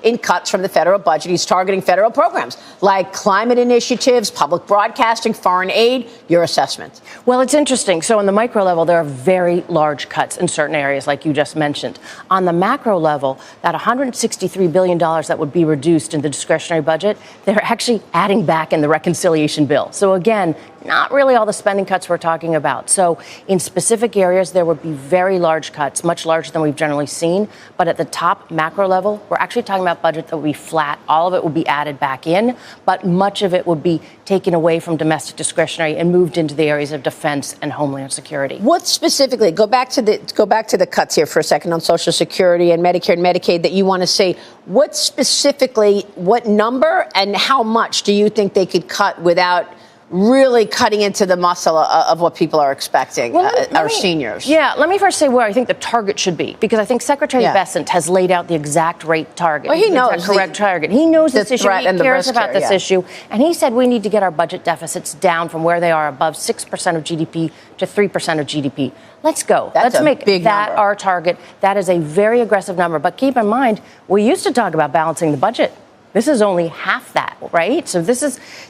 in cuts from the federal budget. He's targeting federal programs like climate initiatives, public broadcasting, foreign aid. Your assessment? Well, it's interesting. So on the micro level, there are very large cuts in certain areas, like you just mentioned. On the macro level, that $163 billion that would be reduced in the discretionary budget, they're actually adding back in the reconciliation bill. So again, not really all the spending cuts we're talking about. So in specific areas, there would be very large cuts, much larger than we've generally seen. But at the top macro level, we're actually talking about budget that would be flat. All of it would be added back in, but much of it would be taken away from domestic discretionary and moved into the areas of defense and homeland security. What specifically, go back to the cuts here for a second on Social Security and Medicare and Medicaid that you want to say. What specifically, what number and how much do you think they could cut without really cutting into the muscle of what people are expecting, our seniors? Yeah, let me first say where I think the target should be, because I think Secretary Bessent has laid out the exact rate target. Well, he knows the correct target. He knows this issue. He cares about this issue. And he said we need to get our budget deficits down from where they are above 6% of GDP to 3% of GDP. Let's go. Let's make that our target. That is a very aggressive number. But keep in mind, we used to talk about balancing the budget. This is only half that, right? So this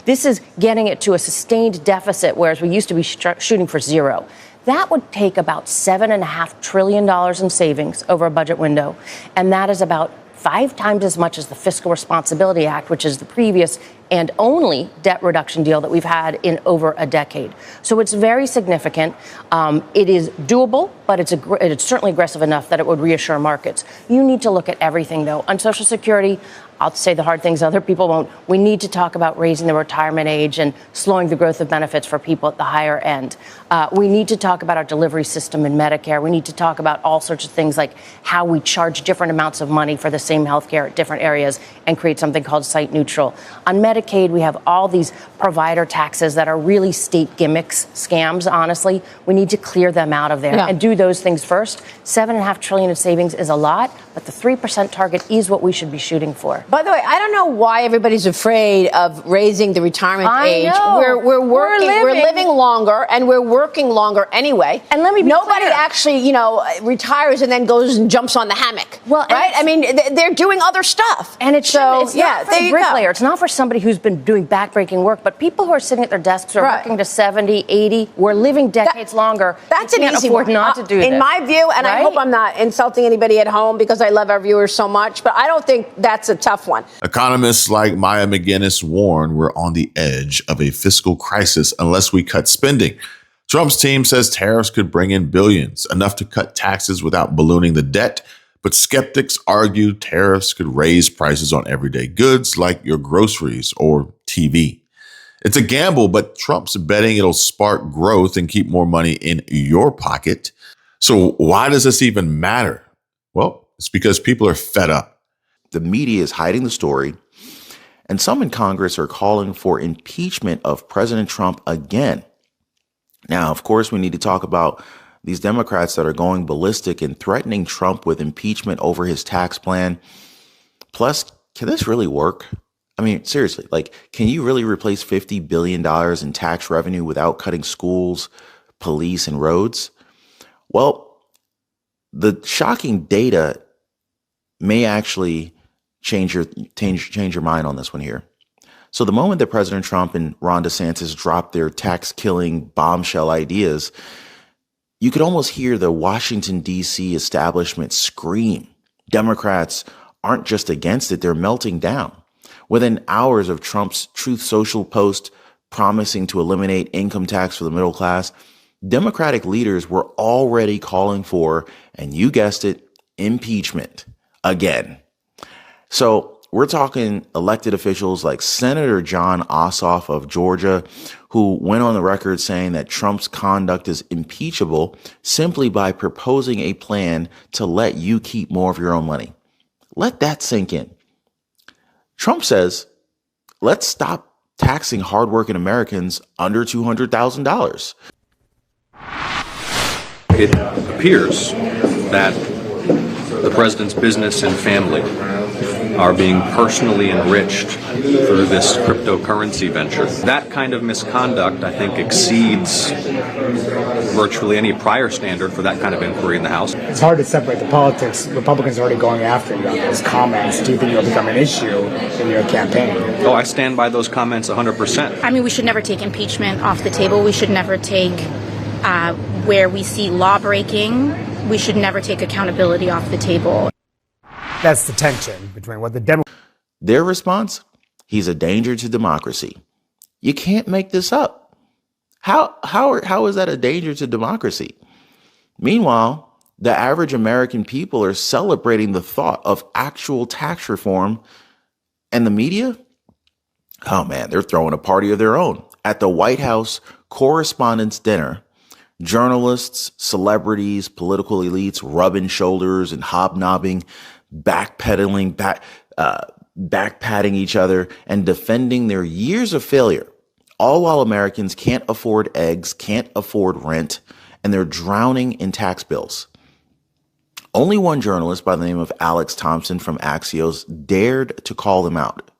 is getting it to a sustained deficit, whereas we used to be shooting for zero. That would take about $7.5 trillion in savings over a budget window, and that is about 5 times as much as the Fiscal Responsibility Act, which is the previous and only debt reduction deal that we've had in over a decade. So it's very significant. It is doable, but it's certainly aggressive enough that it would reassure markets. You need to look at everything, though. On Social Security, I'll say the hard things other people won't. We need to talk about raising the retirement age and slowing the growth of benefits for people at the higher end. We need to talk about our delivery system in Medicare. We need to talk about all sorts of things like how we charge different amounts of money for the same health care at different areas and create something called site neutral. On Medicaid, we have all these provider taxes that are really state gimmicks, scams, honestly. We need to clear them out of there and do those things first. $7.5 trillion in savings is a lot, but the 3% target is what we should be shooting for. By the way, I don't know why everybody's afraid of raising the retirement age. Know. We're working, we're living longer, and we're working longer anyway. And let me be Nobody clear. actually, retires and then goes and jumps on the hammock. Well, right? I mean, they're doing other stuff. And it's not for there a you bricklayer. go. It's not for somebody who's been doing backbreaking work, but people who are sitting at their desks or working to 70, 80, we're living decades longer. That's You an can't easy afford one. not to do this. In my view, and I Right? hope I'm not insulting anybody at home because I love our viewers so much, but I don't think that's a tough one. Economists like Maya McGinnis warn we're on the edge of a fiscal crisis unless we cut spending. Trump's team says tariffs could bring in billions, enough to cut taxes without ballooning the debt. But skeptics argue tariffs could raise prices on everyday goods like your groceries or TV. It's a gamble, but Trump's betting it'll spark growth and keep more money in your pocket. So why does this even matter? Well, it's because people are fed up. The media is hiding the story, and some in Congress are calling for impeachment of President Trump again. Now, of course, we need to talk about these Democrats that are going ballistic and threatening Trump with impeachment over his tax plan. Plus, can this really work? I mean, seriously, can you really replace $50 billion in tax revenue without cutting schools, police, and roads? Well, the shocking data may actually change your mind on this one here. So the moment that President Trump and Ron DeSantis dropped their tax-killing bombshell ideas, you could almost hear the Washington, D.C. establishment scream. Democrats aren't just against it, they're melting down. Within hours of Trump's Truth Social post promising to eliminate income tax for the middle class, Democratic leaders were already calling for, and you guessed it, impeachment again. So we're talking elected officials like Senator John Ossoff of Georgia, who went on the record saying that Trump's conduct is impeachable simply by proposing a plan to let you keep more of your own money. Let that sink in. Trump says, let's stop taxing hardworking Americans under $200,000. It appears that the president's business and family are being personally enriched through this cryptocurrency venture. That kind of misconduct, I think, exceeds virtually any prior standard for that kind of inquiry in the House. It's hard to separate the politics. Republicans are already going after you on those comments. Do you think it'll become an issue in your campaign? Oh, I stand by those comments 100%. I mean, we should never take impeachment off the table. We should never take where we see law breaking. We should never take accountability off the table. That's the tension between what the Democrats. Their response? He's a danger to democracy. You can't make this up. How is that a danger to democracy? Meanwhile, the average American people are celebrating the thought of actual tax reform, and the media? Oh man, they're throwing a party of their own. At the White House Correspondents' Dinner, journalists, celebrities, political elites rubbing shoulders and hobnobbing, backpedaling, backpatting each other and defending their years of failure, all while Americans can't afford eggs, can't afford rent, and they're drowning in tax bills. Only one journalist by the name of Alex Thompson from Axios dared to call them out,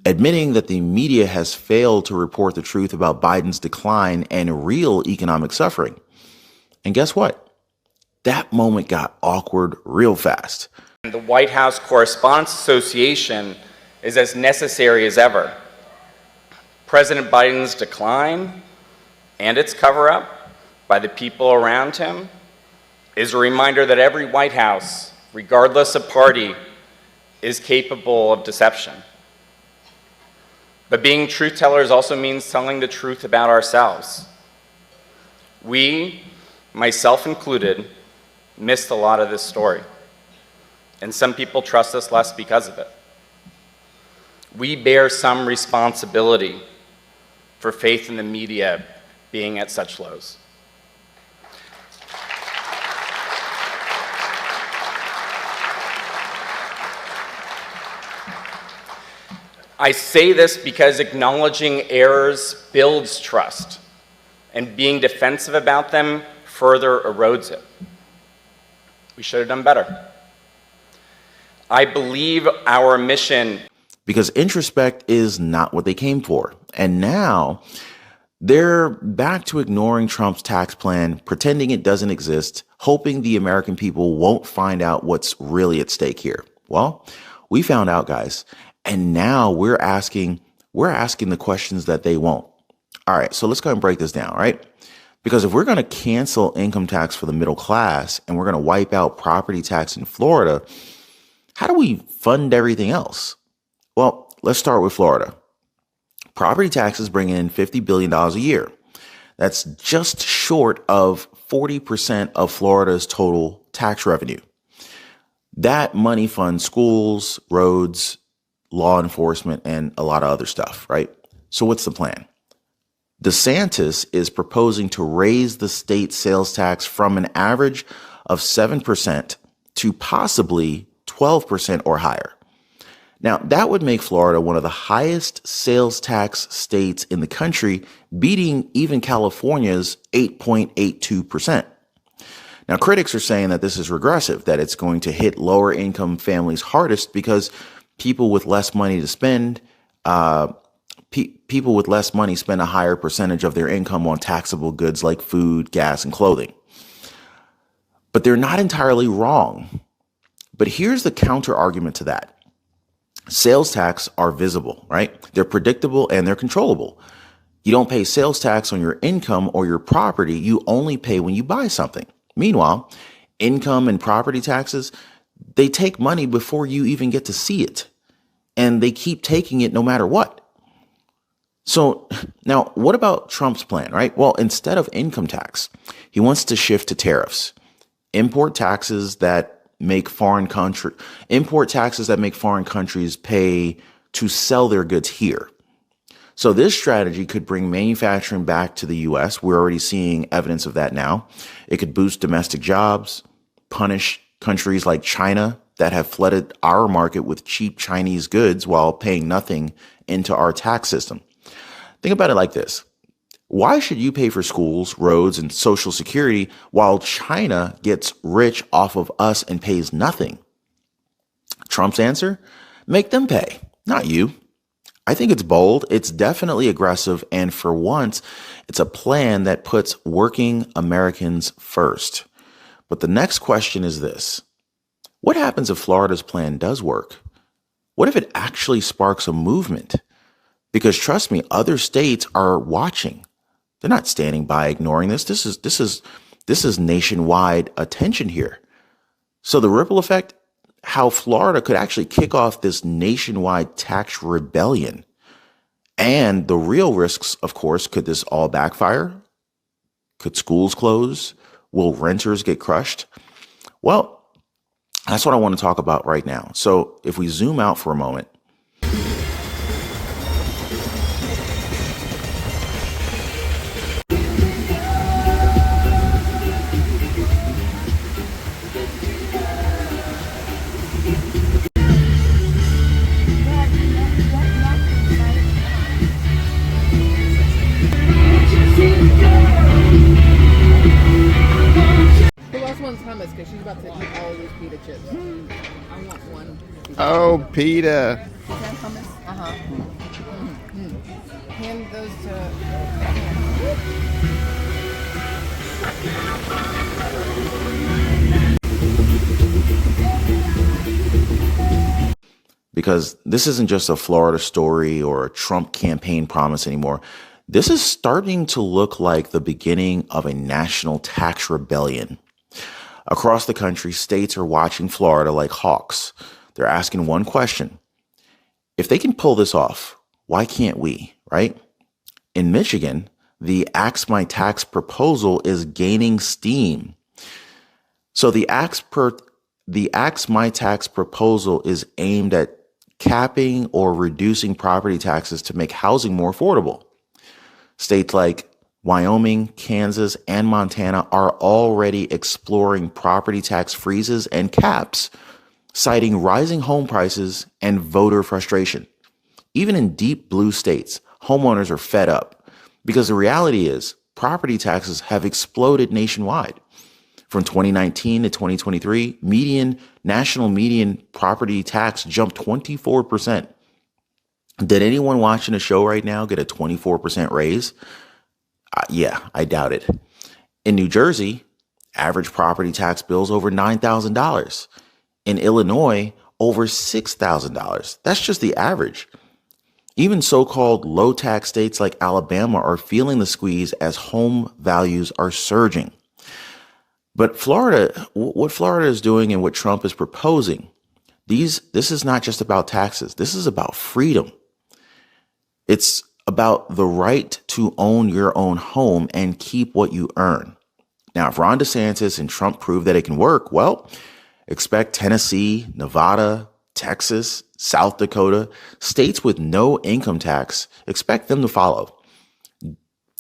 admitting that the media has failed to report the truth about Biden's decline and real economic suffering. And guess what? That moment got awkward real fast. The White House Correspondents Association is as necessary as ever. President Biden's decline and its cover-up by the people around him is a reminder that every White House, regardless of party, is capable of deception. But being truth tellers also means telling the truth about ourselves. We, myself included, missed a lot of this story. And some people trust us less because of it. we bear some responsibility for faith in the media being at such lows. I say this because acknowledging errors builds trust, and being defensive about them further erodes it. We should have done better. I believe our mission. Because introspect is not what they came for. And now they're back to ignoring Trump's tax plan, pretending it doesn't exist, hoping the American people won't find out what's really at stake here. Well, we found out, guys. And now we're asking the questions that they won't. All right, so let's go ahead and break this down, right? Because if we're going to cancel income tax for the middle class and we're going to wipe out property tax in Florida, how do we fund everything else? Well, let's start with Florida. Property taxes bring in $50 billion a year. That's just short of 40% of Florida's total tax revenue. That money funds schools, roads, law enforcement, and a lot of other stuff, right? So what's the plan? DeSantis is proposing to raise the state sales tax from an average of 7% to possibly 12% or higher. Now, that would make Florida one of the highest sales tax states in the country, beating even California's 8.82%. Now, critics are saying that this is regressive, that it's going to hit lower income families hardest because people with less money to spend, people with less money spend a higher percentage of their income on taxable goods like food, gas, and clothing. But they're not entirely wrong. But here's the counter argument to that. Sales tax are visible, right? They're predictable and they're controllable. You don't pay sales tax on your income or your property. You only pay when you buy something. Meanwhile, income and property taxes, they take money before you even get to see it. And they keep taking it no matter what. So now, what about Trump's plan, right? Well, instead of income tax, he wants to shift to tariffs. Import taxes that make foreign countries pay to sell their goods here. So this strategy could bring manufacturing back to the U.S. We're already seeing evidence of that now. It could boost domestic jobs, punish countries like China that have flooded our market with cheap Chinese goods while paying nothing into our tax system. Think about it like this. Why should you pay for schools, roads, and Social Security while China gets rich off of us and pays nothing? Trump's answer? Make them pay, not you. I think it's bold. It's definitely aggressive. And for once, it's a plan that puts working Americans first. But the next question is this. What happens if Florida's plan does work? What if it actually sparks a movement? Because trust me, other states are watching. They're not standing by ignoring this. This is nationwide attention here. So the ripple effect, how Florida could actually kick off this nationwide tax rebellion. And the real risks, of course, could this all backfire? Could schools close? Will renters get crushed? Well, that's what I want to talk about right now. So if we zoom out for a moment, hummus because she's about to eat all these pita chips. I want one. Oh, pita. Is that hummus? Uh-huh. Hand those to... Because this isn't just a Florida story or a Trump campaign promise anymore. This is starting to look like the beginning of a national tax rebellion. Across the country, states are watching Florida like hawks. They're asking one question. If they can pull this off, why can't we, right? In Michigan, the Axe My Tax proposal is gaining steam. So the Axe My Tax proposal is aimed at capping or reducing property taxes to make housing more affordable. States like Wyoming, Kansas, and Montana are already exploring property tax freezes and caps, citing rising home prices and voter frustration. Even in deep blue states, homeowners are fed up because the reality is property taxes have exploded nationwide. From 2019 to 2023, national median property tax jumped 24%. Did anyone watching the show right now get a 24% raise? Yeah, I doubt it. In New Jersey, average property tax bills over $9,000. In Illinois, over $6,000. That's just the average. Even so-called low-tax states like Alabama are feeling the squeeze as home values are surging. But what Florida is doing and what Trump is proposing, this is not just about taxes. This is about freedom. It's about the right to own your own home and keep what you earn. Now, if Ron DeSantis and Trump prove that it can work, well, expect Tennessee, Nevada, Texas, South Dakota, states with no income tax, expect them to follow.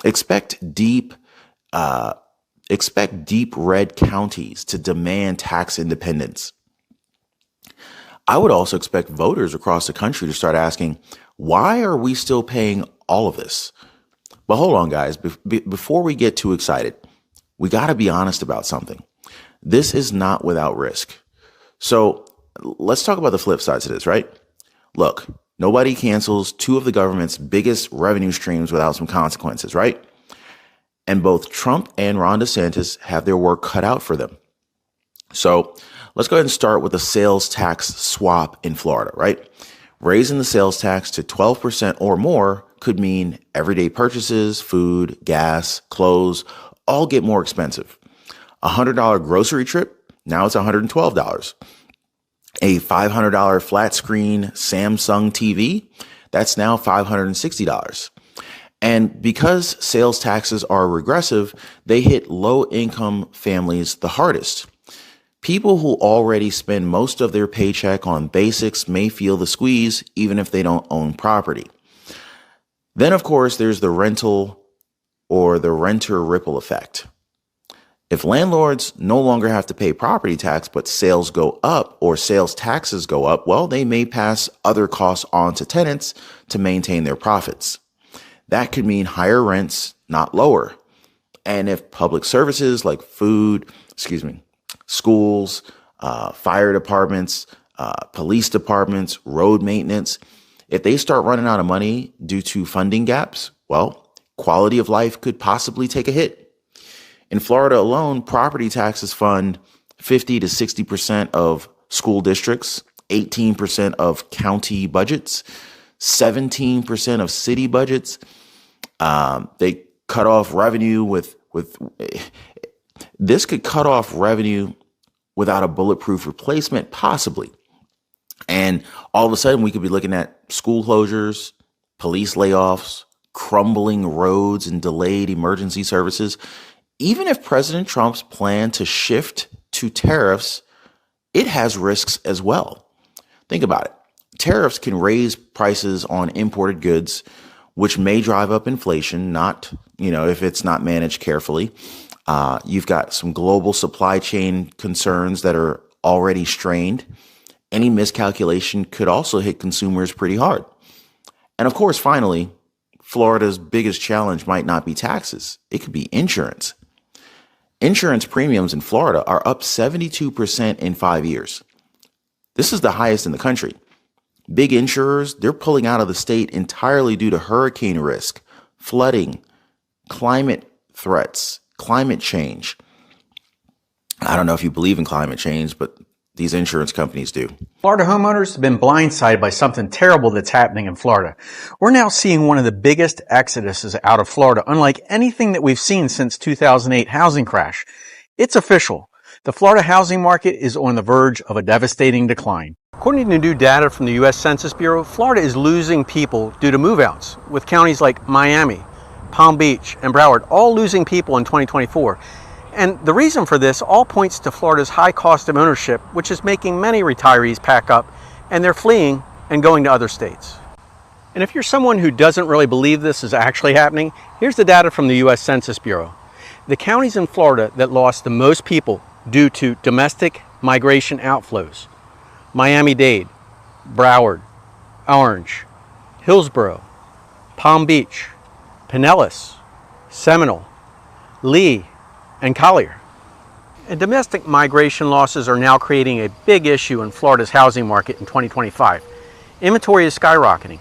Expect deep red counties to demand tax independence. I would also expect voters across the country to start asking, why are we still paying all of this? But hold on, guys. Before we get too excited, we got to be honest about something. This is not without risk. So let's talk about the flip side to this, right? Look, nobody cancels two of the government's biggest revenue streams without some consequences, right? And both Trump and Ron DeSantis have their work cut out for them. So let's go ahead and start with the sales tax swap in Florida, right? Raising the sales tax to 12% or more could mean everyday purchases, food, gas, clothes, all get more expensive. A $100 grocery trip, now it's $112. A $500 flat screen Samsung TV, that's now $560. And because sales taxes are regressive, they hit low-income families the hardest. People who already spend most of their paycheck on basics may feel the squeeze even if they don't own property. Then, of course, there's the rental or the renter ripple effect. If landlords no longer have to pay property tax, but sales go up or sales taxes go up, well, they may pass other costs on to tenants to maintain their profits. That could mean higher rents, not lower. And if public services like schools, fire departments, police departments, road maintenance, if they start running out of money due to funding gaps, well, quality of life could possibly take a hit. In Florida alone, property taxes fund 50 to 60% of school districts, 18% of county budgets, 17% of city budgets. They cut off revenue this could cut off revenue without a bulletproof replacement, possibly. And all of a sudden we could be looking at school closures, police layoffs, crumbling roads, and delayed emergency services. Even if President Trump's plan to shift to tariffs, it has risks as well. Think about it. Tariffs can raise prices on imported goods, which may drive up inflation, if it's not managed carefully. You've got some global supply chain concerns that are already strained. Any miscalculation could also hit consumers pretty hard. And of course, finally, Florida's biggest challenge might not be taxes. It could be insurance. Insurance premiums in Florida are up 72% in 5 years. This is the highest in the country. Big insurers, they're pulling out of the state entirely due to hurricane risk, flooding, climate threats, climate change. I don't know if you believe in climate change, but these insurance companies do. Florida homeowners have been blindsided by something terrible that's happening in Florida. We're now seeing one of the biggest exoduses out of Florida, unlike anything that we've seen since 2008 housing crash. It's official. The Florida housing market is on the verge of a devastating decline. According to new data from the U.S. Census Bureau, Florida is losing people due to move-outs, with counties like Miami, Palm Beach, and Broward all losing people in 2024. And the reason for this all points to Florida's high cost of ownership, which is making many retirees pack up, and they're fleeing and going to other states. And if you're someone who doesn't really believe this is actually happening, here's the data from the U.S. Census Bureau. The counties in Florida that lost the most people due to domestic migration outflows: Miami-Dade, Broward, Orange, Hillsborough, Palm Beach, Pinellas, Seminole, Lee, and Collier. And domestic migration losses are now creating a big issue in Florida's housing market in 2025. Inventory is skyrocketing,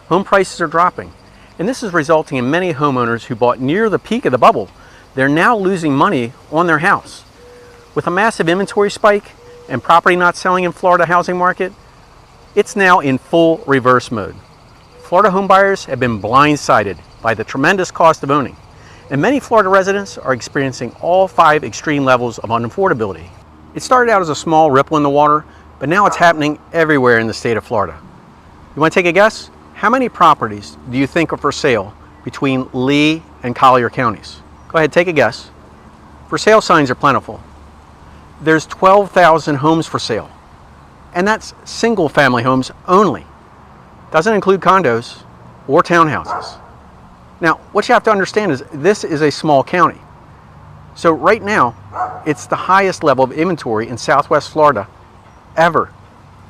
home prices are dropping, and this is resulting in many homeowners who bought near the peak of the bubble. They're now losing money on their house. With a massive inventory spike and property not selling in Florida housing market, it's now in full reverse mode. Florida homebuyers have been blindsided by the tremendous cost of owning, and many Florida residents are experiencing all 5 extreme levels of unaffordability. It started out as a small ripple in the water, but now it's happening everywhere in the state of Florida. You want to take a guess? How many properties do you think are for sale between Lee and Collier counties? Go ahead, take a guess. For sale signs are plentiful. There's 12,000 homes for sale, and that's single family homes only. Doesn't include condos or townhouses. Now, what you have to understand is this is a small county. So right now, it's the highest level of inventory in Southwest Florida ever.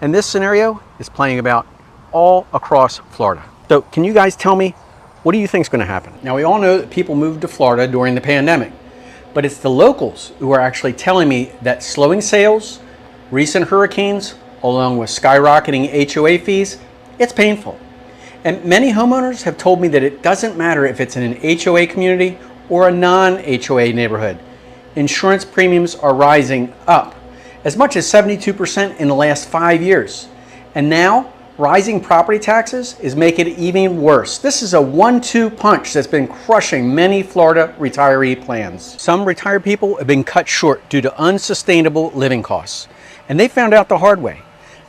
And this scenario is playing about all across Florida. So can you guys tell me, what do you think is going to happen? Now, we all know that people moved to Florida during the pandemic, but it's the locals who are actually telling me that slowing sales, recent hurricanes, along with skyrocketing HOA fees, it's painful. And many homeowners have told me that it doesn't matter if it's in an HOA community or a non-HOA neighborhood. Insurance premiums are rising up as much as 72% in the last 5 years. And now, rising property taxes is making it even worse. This is a 1-2 punch that's been crushing many Florida retiree plans. Some retired people have been cut short due to unsustainable living costs, and they found out the hard way.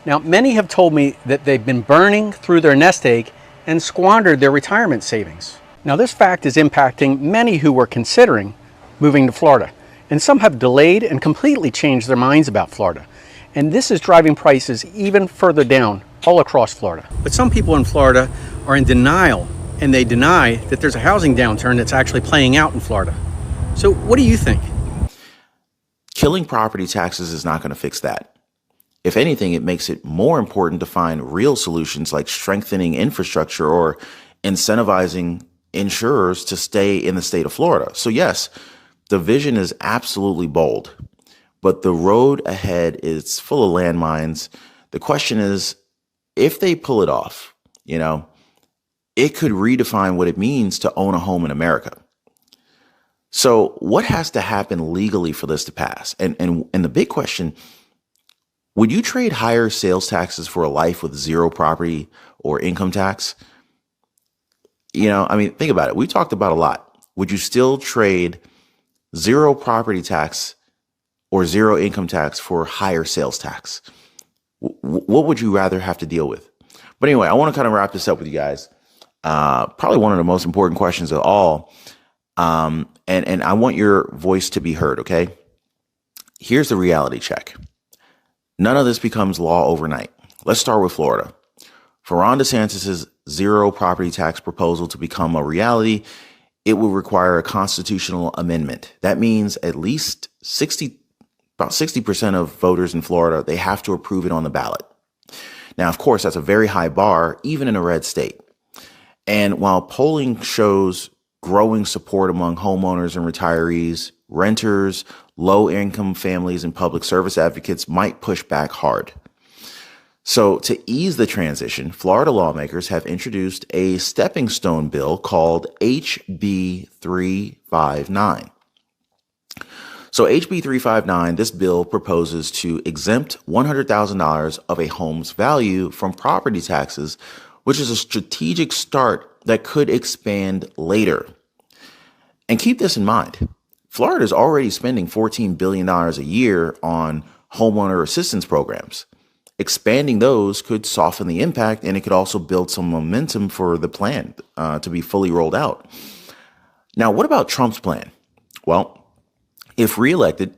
Now, many have told me that they've been burning through their nest egg and squandered their retirement savings. Now, this fact is impacting many who were considering moving to Florida, and some have delayed and completely changed their minds about Florida. And this is driving prices even further down all across Florida. But some people in Florida are in denial, and they deny that there's a housing downturn that's actually playing out in Florida. So what do you think? Killing property taxes is not going to fix that. If anything, it makes it more important to find real solutions like strengthening infrastructure or incentivizing insurers to stay in the state of Florida. So yes, the vision is absolutely bold, but the road ahead is full of landmines. The question is, if they pull it off, it could redefine what it means to own a home in America. So what has to happen legally for this to pass? And the big question, would you trade higher sales taxes for a life with zero property or income tax? Think about it. We talked about a lot. Would you still trade zero property tax or zero income tax for higher sales tax? What would you rather have to deal with? But anyway, I want to kind of wrap this up with you guys. Probably one of the most important questions of all. And I want your voice to be heard, okay? Here's the reality check. None of this becomes law overnight. Let's start with Florida. For Ron DeSantis' zero property tax proposal to become a reality, it will require a constitutional amendment. That means at least about 60% of voters in Florida, they have to approve it on the ballot. Now, of course, that's a very high bar, even in a red state. And while polling shows growing support among homeowners and retirees, renters, low-income families, and public service advocates might push back hard. So to ease the transition, Florida lawmakers have introduced a stepping stone bill called HB 359. So HB 359, this bill proposes to exempt $100,000 of a home's value from property taxes, which is a strategic start that could expand later. And keep this in mind. Florida is already spending $14 billion a year on homeowner assistance programs. Expanding those could soften the impact, and it could also build some momentum for the plan to be fully rolled out. Now, what about Trump's plan? Well, if reelected,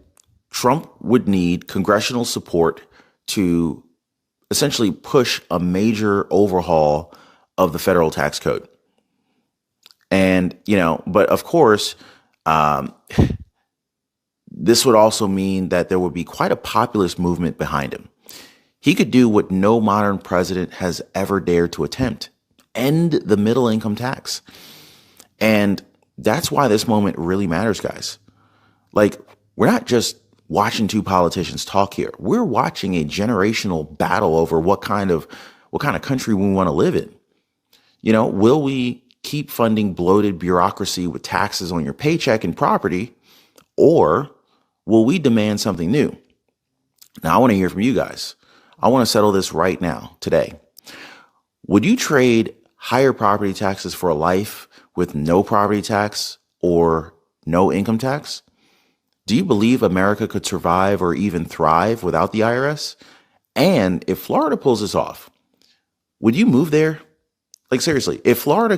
Trump would need congressional support to essentially push a major overhaul of the federal tax code. And, but of course, this would also mean that there would be quite a populist movement behind him. He could do what no modern president has ever dared to attempt: end the middle income tax. And that's why this moment really matters, guys. Like, we're not just watching two politicians talk here. We're watching a generational battle over what kind of country we want to live in. Will we keep funding bloated bureaucracy with taxes on your paycheck and property, or will we demand something new? Now, I want to hear from you guys. I want to settle this right now, today. Would you trade higher property taxes for a life with no property tax or no income tax? Do you believe America could survive or even thrive without the IRS? And if Florida pulls this off, would you move there? Like, seriously, if Florida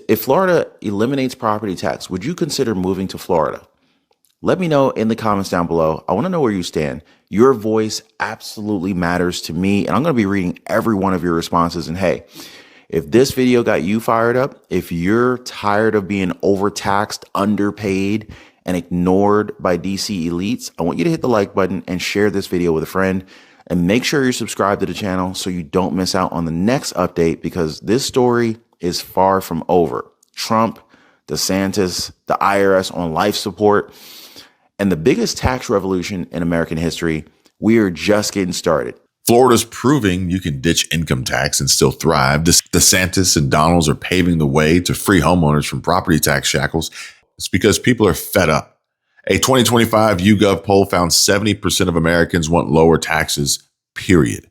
if Florida eliminates property tax, would you consider moving to Florida? Let me know in the comments down below. I want to know where you stand. Your voice absolutely matters to me, and I'm going to be reading every one of your responses. And hey, if this video got you fired up, if you're tired of being overtaxed, underpaid, and ignored by DC elites, I want you to hit the like button and share this video with a friend. And make sure you're subscribed to the channel so you don't miss out on the next update, because this story is far from over. Trump, DeSantis, the IRS on life support, and the biggest tax revolution in American history. We are just getting started. Florida's proving you can ditch income tax and still thrive. DeSantis and Donalds are paving the way to free homeowners from property tax shackles. It's because people are fed up. A 2025 YouGov poll found 70% of Americans want lower taxes, period.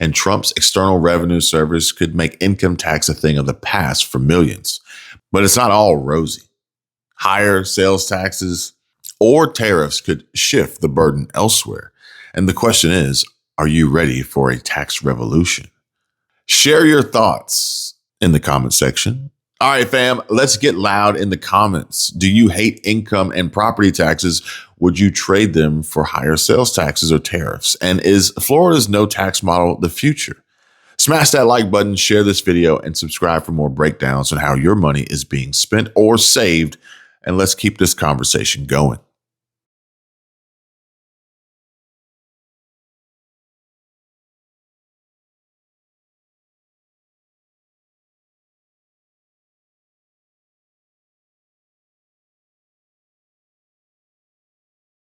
And Trump's External Revenue Service could make income tax a thing of the past for millions. But it's not all rosy. Higher sales taxes or tariffs could shift the burden elsewhere. And the question is, are you ready for a tax revolution? Share your thoughts in the comment section. All right, fam, let's get loud in the comments. Do you hate income and property taxes? Would you trade them for higher sales taxes or tariffs? And is Florida's no tax model the future? Smash that like button, share this video, and subscribe for more breakdowns on how your money is being spent or saved. And let's keep this conversation going.